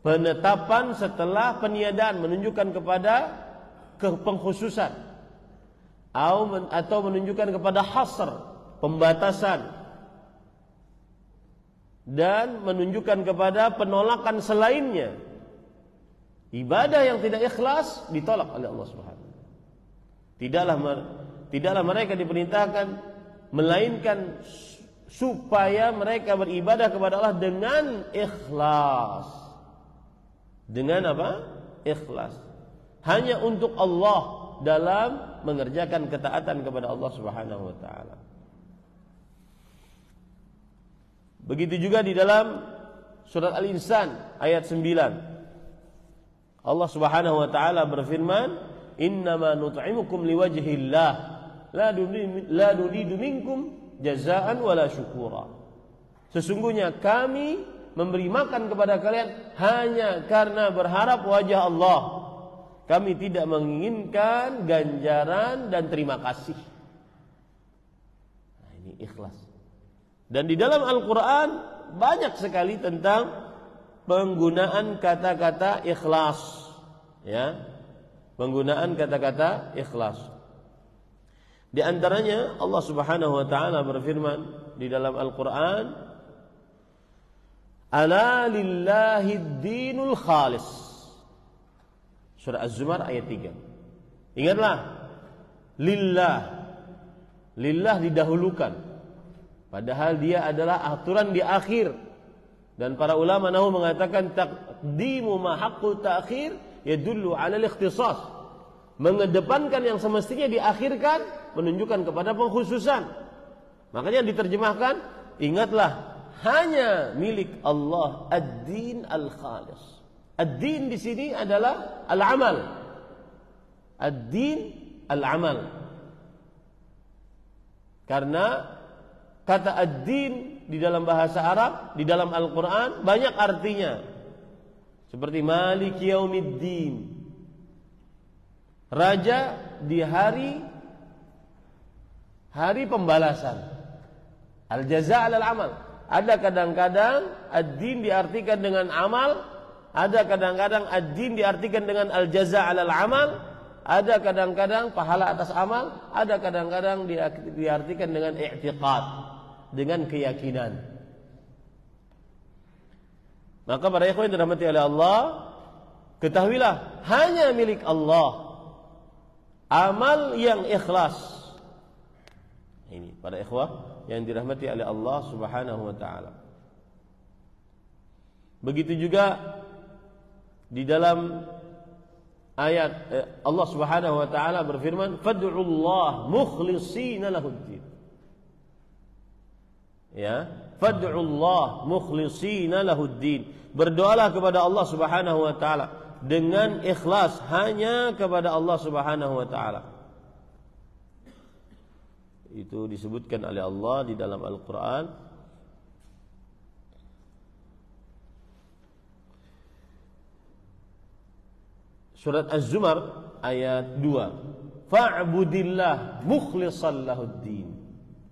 Penetapan setelah peniadaan menunjukkan kepada pengkhususan, atau menunjukkan kepada hasr, pembatasan, dan menunjukkan kepada penolakan selainnya. Ibadah yang tidak ikhlas ditolak oleh Allah Subhanahu. Tidaklah mereka diperintahkan melainkan supaya mereka beribadah kepada Allah dengan ikhlas. Dengan apa? Ikhlas. Hanya untuk Allah dalam mengerjakan ketaatan kepada Allah Subhanahu wa taala. Begitu juga di dalam surat Al-Insan ayat 9. Allah Subhanahu wa taala berfirman, "Innama nut'imukum liwajhillah la nuridu minkum jazaa'an wala syukura." Sesungguhnya kami memberi makan kepada kalian hanya karena berharap wajah Allah. Kami tidak menginginkan ganjaran dan terima kasih. Nah, ini ikhlas. Dan di dalam Al-Quran banyak sekali tentang penggunaan kata-kata ikhlas, ya, penggunaan kata-kata ikhlas. Di antaranya Allah Subhanahu wa taala berfirman di dalam Al-Quran, "Ala lillahid dinul khalis." Surah Az-Zumar ayat 3. Ingatlah, lillah didahulukan, padahal dia adalah aturan di akhir. Dan para ulama nahwu mengatakan taqdimu ma haqqu ta'khir yadullu 'ala al-ikhtisas. Mengedepankan yang semestinya diakhirkan menunjukkan kepada pengkhususan. Makanya diterjemahkan, ingatlah hanya milik Allah ad-din al-khalis. Ad-din di sini adalah al-amal. Ad-din al-amal. Karena kata ad-din di dalam bahasa Arab, di dalam Al-Quran banyak artinya. Seperti Maliki Yaumiddin, raja di hari pembalasan. Al-jaza' alal amal. Ada kadang-kadang ad-din diartikan dengan amal, ada kadang-kadang ad-din diartikan dengan al-jaza' alal amal, ada kadang-kadang pahala atas amal, ada kadang-kadang diartikan dengan i'tiqad, dengan keyakinan. Maka para ikhwan yang dirahmati oleh Allah, ketahuilah hanya milik Allah amal yang ikhlas. Ini para ikhwah yang dirahmati oleh Allah Subhanahu wa taala. Begitu juga di dalam ayat Allah Subhanahu wa taala berfirman, "Fad'ullah mukhlishina lahuddin." Ya, fad'ullah mukhlishina lahuddin. Berdoalah kepada Allah Subhanahu wa taala dengan ikhlas hanya kepada Allah Subhanahu wa taala. Itu disebutkan oleh Allah di dalam Al-Qur'an. Surat Az-Zumar ayat 2. Fa'budillah mukhlishan lahuddin.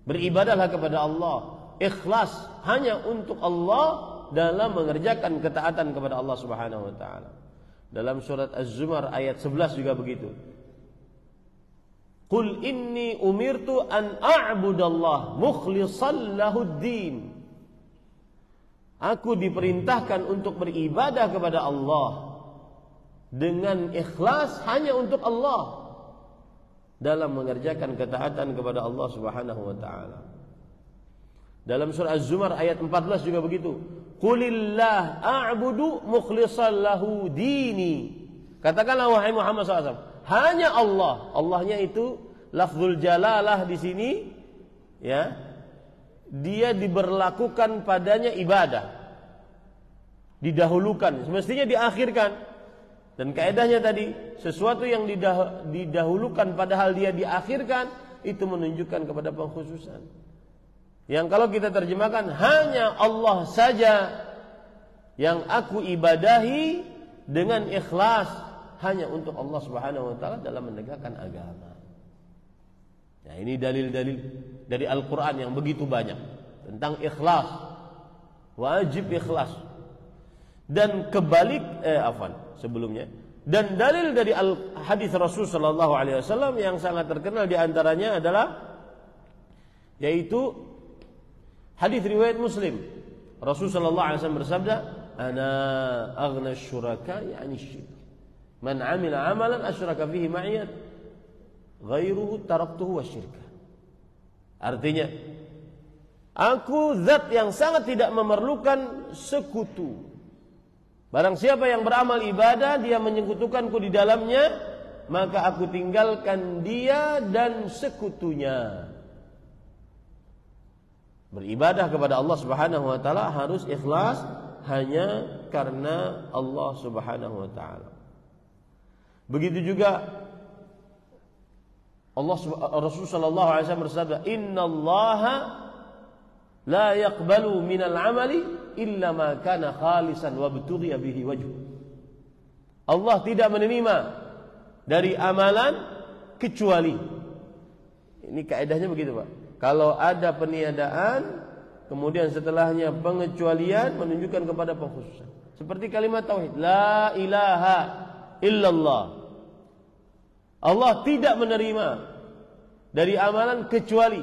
Beribadahlah kepada Allah ikhlas hanya untuk Allah dalam mengerjakan ketaatan kepada Allah Subhanahu wa taala. Dalam surat Az-Zumar ayat 11 juga begitu. Qul inni umirtu an a'budallah mukhlishan lahuddin. Aku diperintahkan untuk beribadah kepada Allah dengan ikhlas hanya untuk Allah dalam mengerjakan ketaatan kepada Allah Subhanahu wa taala. Dalam surah Az-Zumar ayat 14 juga begitu. Qulillah a'budu mukhlishan lahu dini. Katakanlah wahai Muhammad SAW, hanya Allah. Allahnya itu lafzul jalalah di sini, ya. Dia diberlakukan padanya ibadah. Didahulukan, semestinya diakhirkan. Dan kaedahnya tadi, sesuatu yang didahulukan padahal dia diakhirkan, itu menunjukkan kepada pengkhususan. Yang kalau kita terjemahkan, hanya Allah saja yang aku ibadahi dengan ikhlas hanya untuk Allah Subhanahu wa taala dalam menegakkan agama. Nah, ini dalil-dalil dari Al-Qur'an yang begitu banyak tentang ikhlas. Wajib ikhlas. Dan sebelumnya. Dan dalil dari hadis Rasul sallallahu alaihi wasallam yang sangat terkenal di antaranya adalah yaitu hadis riwayat Muslim. Rasul sallallahu alaihi wasallam bersabda, "Ana aghna syuraka yani syirk. Man 'amila 'amalan asyraka fihi ma'i ghairuhu taraktuhu wasyirka." Artinya, aku zat yang sangat tidak memerlukan sekutu. Barang siapa yang beramal ibadah, dia menyekutukanku di dalamnya, maka aku tinggalkan dia dan sekutunya. Beribadah kepada Allah Subhanahu wa taala harus ikhlas hanya karena Allah Subhanahu wa taala. Begitu juga Rasul sallallahu alaihi wasallam bersabda, "Innallaha la yaqbalu minal 'amali illa ma kana khalisan wa btughiya bihi wajhu." Allah tidak menerima dari amalan kecuali. Ini kaidahnya begitu, Pak. Kalau ada peniadaan, kemudian setelahnya pengecualian, menunjukkan kepada pengkhususan. Seperti kalimat tauhid, la ilaha illallah. Allah tidak menerima dari amalan kecuali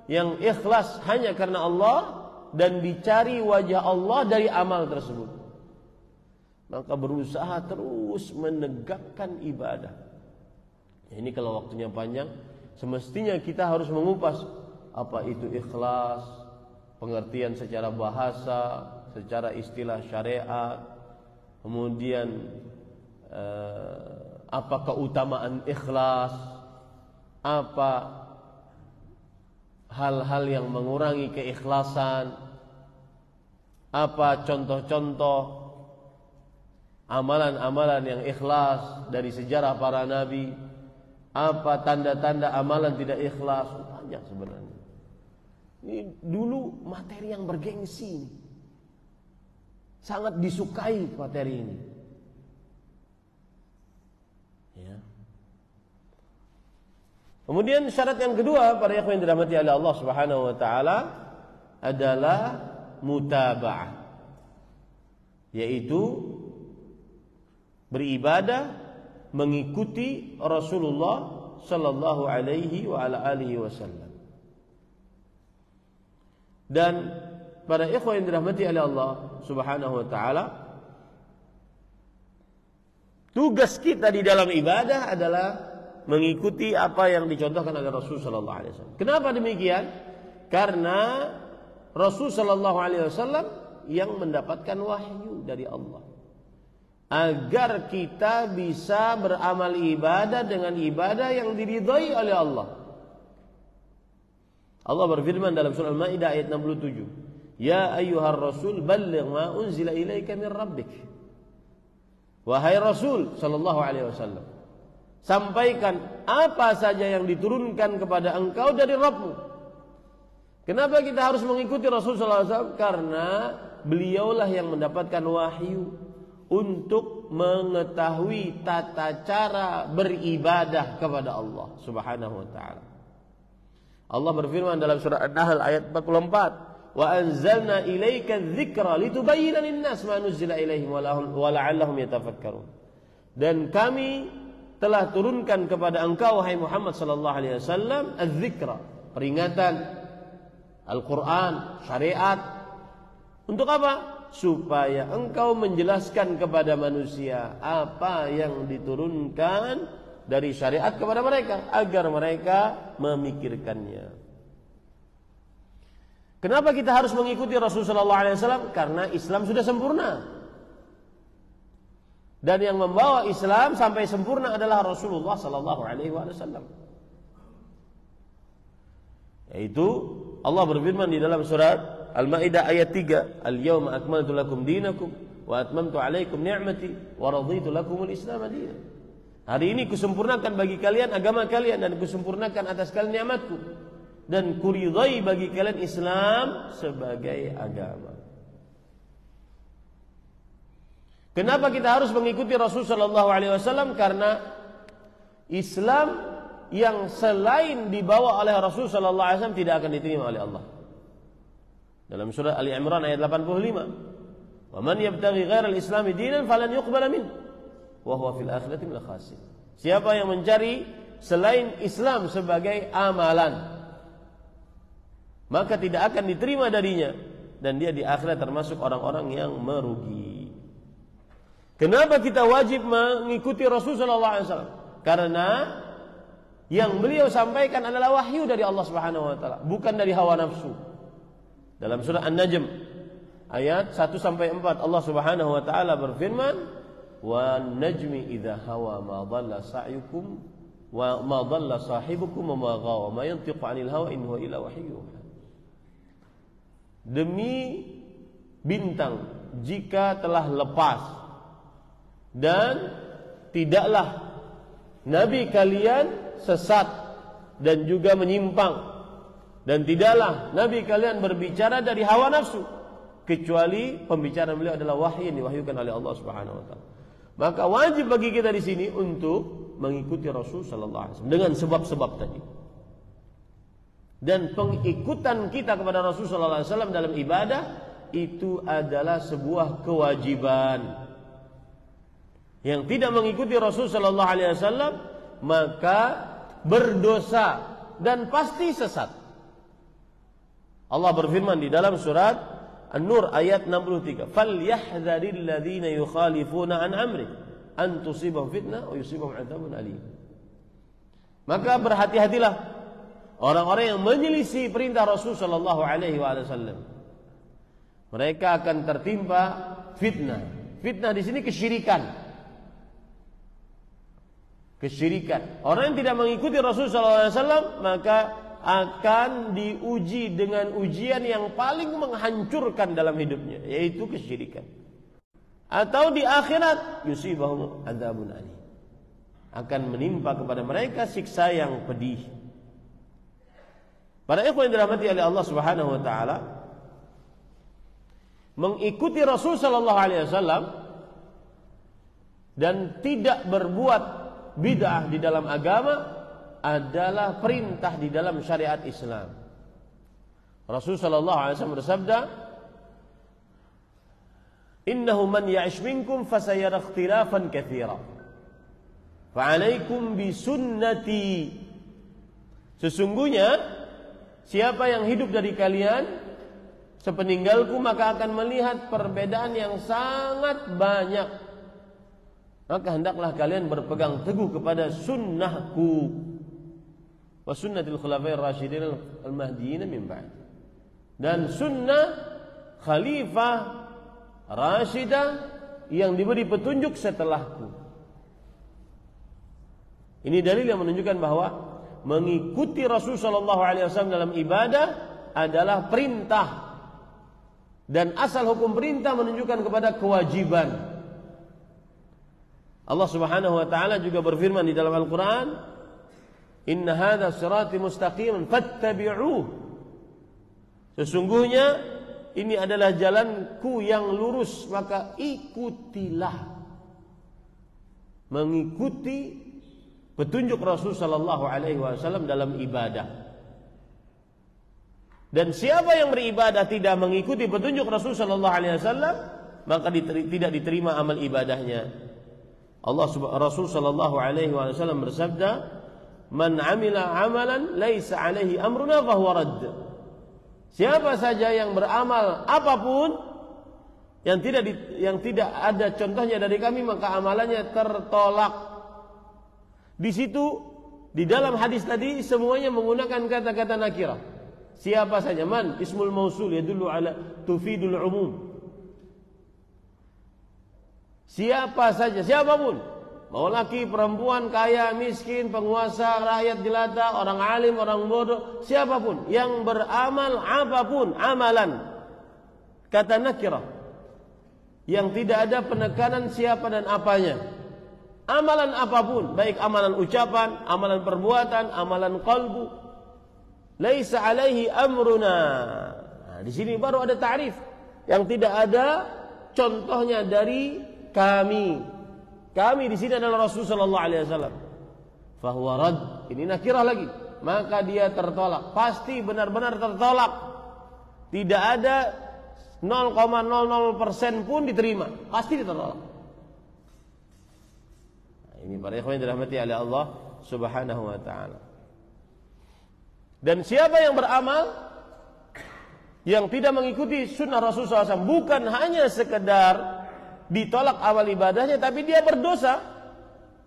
yang ikhlas hanya karena Allah dan dicari wajah Allah dari amal tersebut. Maka berusaha terus menegakkan ibadah. Ini kalau waktunya panjang, semestinya kita harus mengupas apa itu ikhlas, pengertian secara bahasa, secara istilah syariat, kemudian apa keutamaan ikhlas, apa hal-hal yang mengurangi keikhlasan, apa contoh-contoh amalan-amalan yang ikhlas dari sejarah para nabi, apa tanda-tanda amalan tidak ikhlas. Banyak sebenarnya. Ini dulu materi yang bergengsi, sangat disukai materi ini. Ya. Kemudian syarat yang kedua para ikhwan yang dirahmati oleh Allah Subhanahu wa taala adalah mutaba'ah, yaitu beribadah mengikuti Rasulullah sallallahu alaihi wa ala alihi wasallam. Dan para ikhwan yang dirahmati oleh Allah Subhanahu wa taala, tugas kita di dalam ibadah adalah mengikuti apa yang dicontohkan oleh Rasul sallallahu alaihi wasallam. Kenapa demikian? Karena Rasul sallallahu alaihi wasallam yang mendapatkan wahyu dari Allah, agar kita bisa beramal ibadah dengan ibadah yang diridhai oleh Allah. Allah berfirman dalam surah Al-Maidah ayat 67, "Ya ayyuhar rasul balligh ma unzila ilaika min rabbik." Wahai Rasul sallallahu alaihi wasallam, sampaikan apa saja yang diturunkan kepada engkau dari Rabbmu. Kenapa kita harus mengikuti Rasul sallallahu alaihi wasallam? Karena beliaulah yang mendapatkan wahyu untuk mengetahui tata cara beribadah kepada Allah Subhanahu wa taala. Allah berfirman dalam surah An-Nahl ayat 44, "Wa anzalna ilaika dzikra litubayyana lin-nas ma nuzila ilaihim wa la'allahum yatafakkarun." Dan kami telah turunkan kepada engkau wahai Muhammad sallallahu alaihi wasallam az-dzikra, peringatan, Al-Qur'an, syariat. Untuk apa? supaya engkau menjelaskan kepada manusia apa yang diturunkan dari syariat kepada mereka agar mereka memikirkannya. Kenapa kita harus mengikuti Rasulullah SAW? Karena Islam sudah sempurna. Dan yang membawa Islam sampai sempurna adalah Rasulullah SAW. Yaitu Allah berfirman di dalam surat Al-Maidah ayat 3, "Al-yawma akmaltu lakum dinakum wa atmamtu 'alaikum ni'mati wa raditu lakumul Islam dinan." Hari ini kusempurnakan bagi kalian agama kalian dan kusempurnakan atas kalian nikmatku dan kuridai bagi kalian Islam sebagai agama. Kenapa kita harus mengikuti Rasul sallallahu alaihi wasallam? Karena Islam yang selain dibawa oleh Rasul sallallahu alaihi wasallam tidak akan diterima oleh Allah. Dalam surah Ali Imran ayat 85, "Wa man yabtaghi ghairal islami dinan falan yuqbala min wa huwa fil akhirati minal khasirin." Siapa yang mencari selain Islam sebagai amalan, maka tidak akan diterima darinya dan dia di akhirat termasuk orang-orang yang merugi. Kenapa kita wajib mengikuti Rasul sallallahu alaihi wasallam? Karena yang beliau sampaikan adalah wahyu dari Allah Subhanahu wa taala, bukan dari hawa nafsu. Dalam surah An-Najm ayat 1 sampai 4 Allah Subhanahu wa taala berfirman, "Wan najmi idza hawa ma dhalla sa'yukum wa ma dhalla sahibukum wa ma ghawa ma yantiqu 'anil hawa in huwa illa wahyun." Demi bintang jika telah lepas dan tidaklah nabi kalian sesat dan juga menyimpang, dan tidaklah nabi kalian berbicara dari hawa nafsu kecuali pembicaraan beliau adalah wahyu yang diwahyukan oleh Allah Subhanahu wa taala. Maka wajib bagi kita di sini untuk mengikuti Rasul sallallahu alaihi wasallam dengan sebab-sebab tadi. Dan pengikutan kita kepada Rasul sallallahu alaihi wasallam dalam ibadah itu adalah sebuah kewajiban. Yang tidak mengikuti Rasul sallallahu alaihi wasallam maka berdosa dan pasti sesat. Allah berfirman di dalam surat An-Nur ayat 63, "Falyahdharil ladzina yukhalifuna an amri an tusibahum fitnah wa yusibahum 'adzabun alim." Maka berhati-hatilah orang-orang yang menyelisih perintah Rasul sallallahu alaihi wasallam. Mereka akan tertimpa fitnah. Fitnah di sini kesyirikan. Kesyirikan. Orang yang tidak mengikuti Rasul sallallahu alaihi wasallam maka akan diuji dengan ujian yang paling menghancurkan dalam hidupnya, yaitu kesyirikan. Atau di akhirat yusibahum adzabun alim. Akan menimpa kepada mereka siksa yang pedih. Para ikhwan yang dirahmati oleh Allah Subhanahu wa taala, mengikuti Rasul sallallahu alaihi wasallam dan tidak berbuat bid'ah di dalam agama adalah perintah di dalam syariat Islam. Rasul sallallahu alaihi wasallam bersabda, "Innahu man ya'ish minkum fasayara ikhtilafan katsira. Fa'alaikum bi sunnati." Sesungguhnya siapa yang hidup dari kalian sepeninggalku maka akan melihat perbedaan yang sangat banyak. Maka hendaklah kalian berpegang teguh kepada sunnahku wa sunnatil khulafair rasyidin al-mahdiyyin min ba'd, dan sunnah khalifah rasyidah yang diberi petunjuk setelahku. Ini dalil yang menunjukkan bahwa mengikuti Rasul sallallahu alaihi wasallam dalam ibadah adalah perintah, dan asal hukum perintah menunjukkan kepada kewajiban. Allah Subhanahu wa taala juga berfirman di dalam Al-Qur'an, "Inna hadza sirati mustaqiman fattabi'uh." Sesungguhnya ini adalah jalanku yang lurus, maka ikutilah. Mengikuti petunjuk Rasul sallallahu alaihi wasallam dalam ibadah. Dan siapa yang beribadah tidak mengikuti petunjuk Rasul sallallahu alaihi wasallam, maka tidak diterima amal ibadahnya. Rasul sallallahu alaihi wasallam bersabda, "Man 'amila 'amalan laisa 'alaihi amruna fahuwa radd." Siapa saja yang beramal apapun yang tidak ada contohnya dari kami, maka amalannya tertolak. Di situ di dalam hadis tadi semuanya menggunakan kata-kata nakirah. Siapa saja, man ismul mausul yadullu ala tufidul umum. Siapa saja, siapapun, mau laki, perempuan, kaya, miskin, penguasa, rakyat jelata, orang alim, orang bodoh, siapapun yang beramal apapun amalan, kata nakirah yang tidak ada penekanan siapa dan apanya. Amalan apapun, baik amalan ucapan, amalan perbuatan, amalan qalbu, laisa alaihi amruna. Nah, di sini baru ada ta'rif yang tidak ada contohnya dari kami. Kami di sini adalah Rasul sallallahu alaihi wasallam. Fahuwa rad, ini nakirah lagi, maka dia tertolak. Pasti benar-benar tertolak. Tidak ada 0,00% pun diterima, pasti ditolak. Nah, ini para ikhwan yang dirahmati oleh Allah Subhanahu wa taala. Dan siapa yang beramal yang tidak mengikuti sunnah Rasulullah SAW, bukan hanya sekedar ditolak amal ibadahnya, tapi dia berdosa,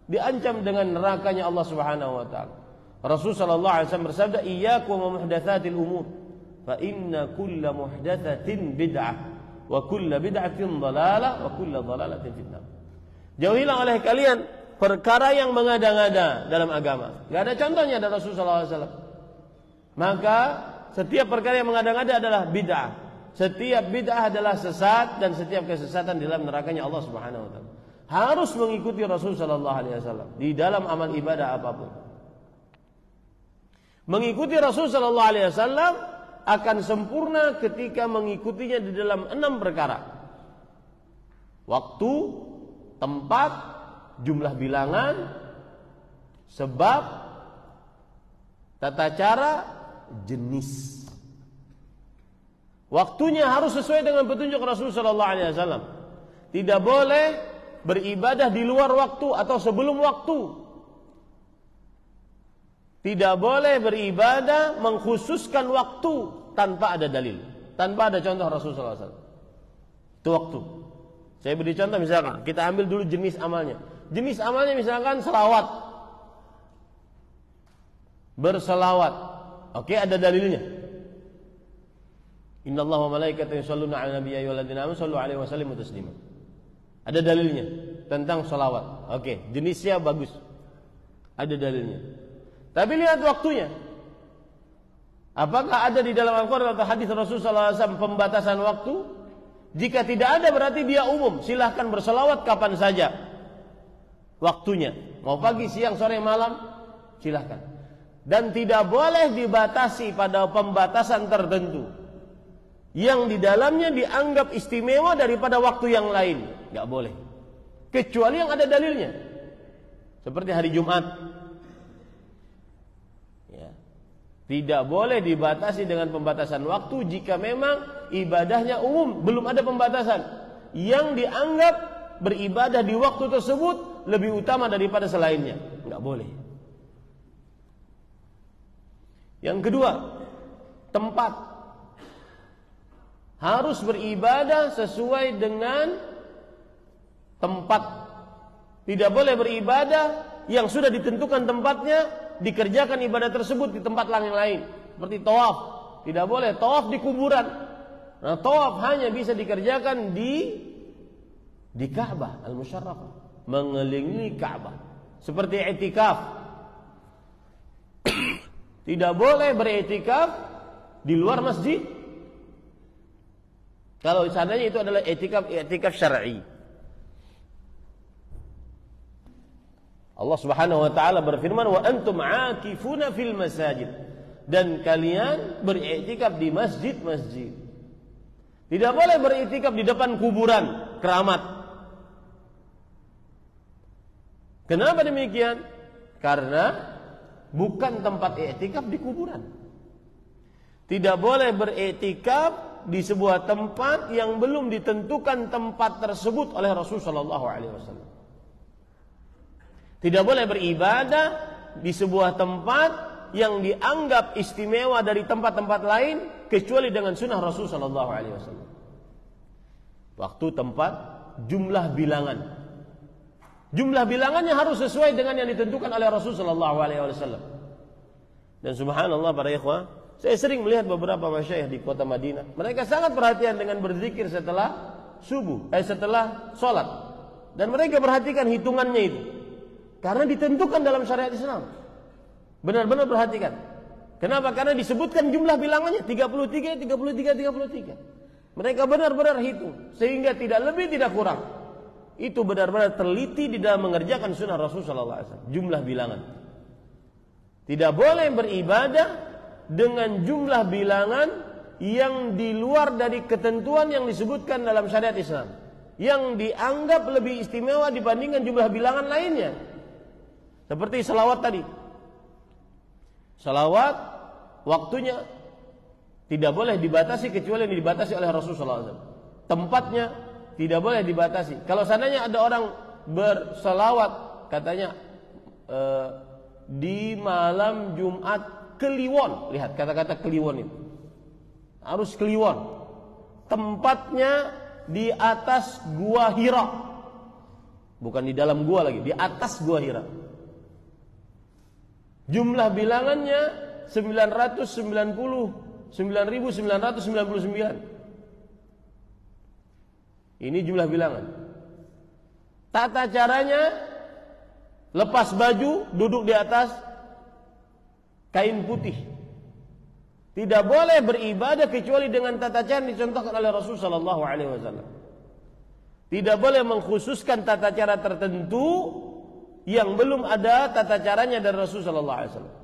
diancam dengan nerakanya Allah Subhanahu wa taala. Rasul sallallahu alaihi wasallam bersabda, "Iyyakum wa muhdatsatil umur, fa inna kulla muhdatsatin bid'ah, wa kulla bid'atin dhalalah, wa kulla dhalalatin finnar." Jauhilah oleh kalian perkara yang mengada-ngada dalam agama. Enggak ada contohnya dari Rasul sallallahu alaihi wasallam. Maka setiap perkara yang mengada-ngada adalah bid'ah. Setiap bid'ah adalah sesat, dan setiap kesesatan di dalam nerakanya Allah Subhanahu wa taala. Harus mengikuti Rasul sallallahu alaihi wasallam di dalam amal ibadah apapun. Mengikuti Rasul sallallahu alaihi wasallam akan sempurna ketika mengikutinya di dalam 6 perkara. Waktu, tempat, jumlah bilangan, sebab, tata cara, jenis. Waktunya harus sesuai dengan petunjuk Rasul sallallahu alaihi wasallam. Tidak boleh beribadah di luar waktu atau sebelum waktu. Tidak boleh beribadah mengkhususkan waktu tanpa ada dalil, tanpa ada contoh Rasul sallallahu alaihi wasallam. Itu waktu. Saya beri contoh, misalkan kita ambil dulu jenis amalnya. Jenis amalnya misalkan selawat. Berselawat. Oke, ada dalilnya. Innallaha wa malaikatahu yusholluna 'alan nabiyyi ayyuhalladzina amanu shallu 'alaihi wa sallimu taslima. Ada dalilnya tentang selawat. Oke, jenisnya bagus. Ada dalilnya. Tapi lihat waktunya. Apakah ada di dalam Al-Qur'an atau hadis Rasul sallallahu alaihi wasallam pembatasan waktu? Jika tidak ada berarti dia umum. Silahkan berselawat kapan saja. Waktunya, mau pagi, siang, sore, malam, silahkan. Dan tidak boleh dibatasi pada pembatasan tertentu yang di dalamnya dianggap istimewa daripada waktu yang lain. Enggak boleh, kecuali yang ada dalilnya. Seperti hari Jumat ya. Tidak boleh dibatasi dengan pembatasan waktu jika memang ibadahnya umum, belum ada pembatasan. Yang dianggap beribadah di waktu tersebut lebih utama daripada selainnya, enggak boleh. Yang kedua, tempat. Harus beribadah sesuai dengan tempat. Tidak boleh beribadah yang sudah ditentukan tempatnya, dikerjakan ibadah tersebut di tempat lain. Seperti tawaf. Tidak boleh tawaf di kuburan. Nah, tawaf hanya bisa dikerjakan di Ka'bah Al-Musyarrafah, mengelilingi Ka'bah. Seperti i'tikaf. Tidak boleh beriktikaf di luar masjid. Kalau seandainya itu adalah i'tikaf syar'i. Allah Subhanahu wa taala berfirman, "Wa antum 'akifuna fil masajid." Dan kalian beriktikaf di masjid-masjid. Tidak boleh beriktikaf di depan kuburan, keramat. Kenapa demikian? Karena bukan tempat i'tikaf di kuburan. Tidak boleh beriktikaf di sebuah tempat yang belum ditentukan tempat tersebut oleh Rasul sallallahu alaihi wasallam. Tidak boleh beribadah di sebuah tempat yang dianggap istimewa dari tempat-tempat lain kecuali dengan sunnah Rasul sallallahu alaihi wasallam. Waktu, tempat, jumlah bilangan. Jumlah bilangannya harus sesuai dengan yang ditentukan oleh Rasulullah SAW. Dan subhanallah para ikhwah, saya sering melihat beberapa masyayikh di kota Madinah. Mereka sangat perhatian dengan berzikir setelah subuh, setelah sholat. Dan mereka perhatikan hitungannya itu. Karena ditentukan dalam syariat Islam. Benar-benar perhatikan. Kenapa? Karena disebutkan jumlah bilangannya 33, 33, 33. Mereka benar-benar hitung. Sehingga tidak lebih, tidak kurang. Itu benar-benar teliti di dalam mengerjakan sunnah Rasulullah SAW. Jumlah bilangan. Tidak boleh beribadah dengan jumlah bilangan yang di luar dari ketentuan yang disebutkan dalam syariat Islam, yang dianggap lebih istimewa dibandingkan jumlah bilangan lainnya. Seperti salawat tadi. Salawat waktunya tidak boleh dibatasi kecuali yang dibatasi oleh Rasulullah SAW. Tempatnya tidak boleh dibatasi. Kalau seandainya ada orang bersalawat, katanya di malam Jumat Kliwon, lihat kata-kata Kliwon itu, harus Kliwon. Tempatnya di atas Gua Hira, bukan di dalam gua lagi, di atas Gua Hira. Jumlah bilangannya 999. Ini jumlah bilangan. Tata caranya, lepas baju, duduk di atas kain putih. Tidak boleh beribadah kecuali dengan tata cara yang dicontohkan oleh Rasulullah SAW. Tidak boleh mengkhususkan tata cara tertentu yang belum ada tata caranya dari Rasulullah SAW.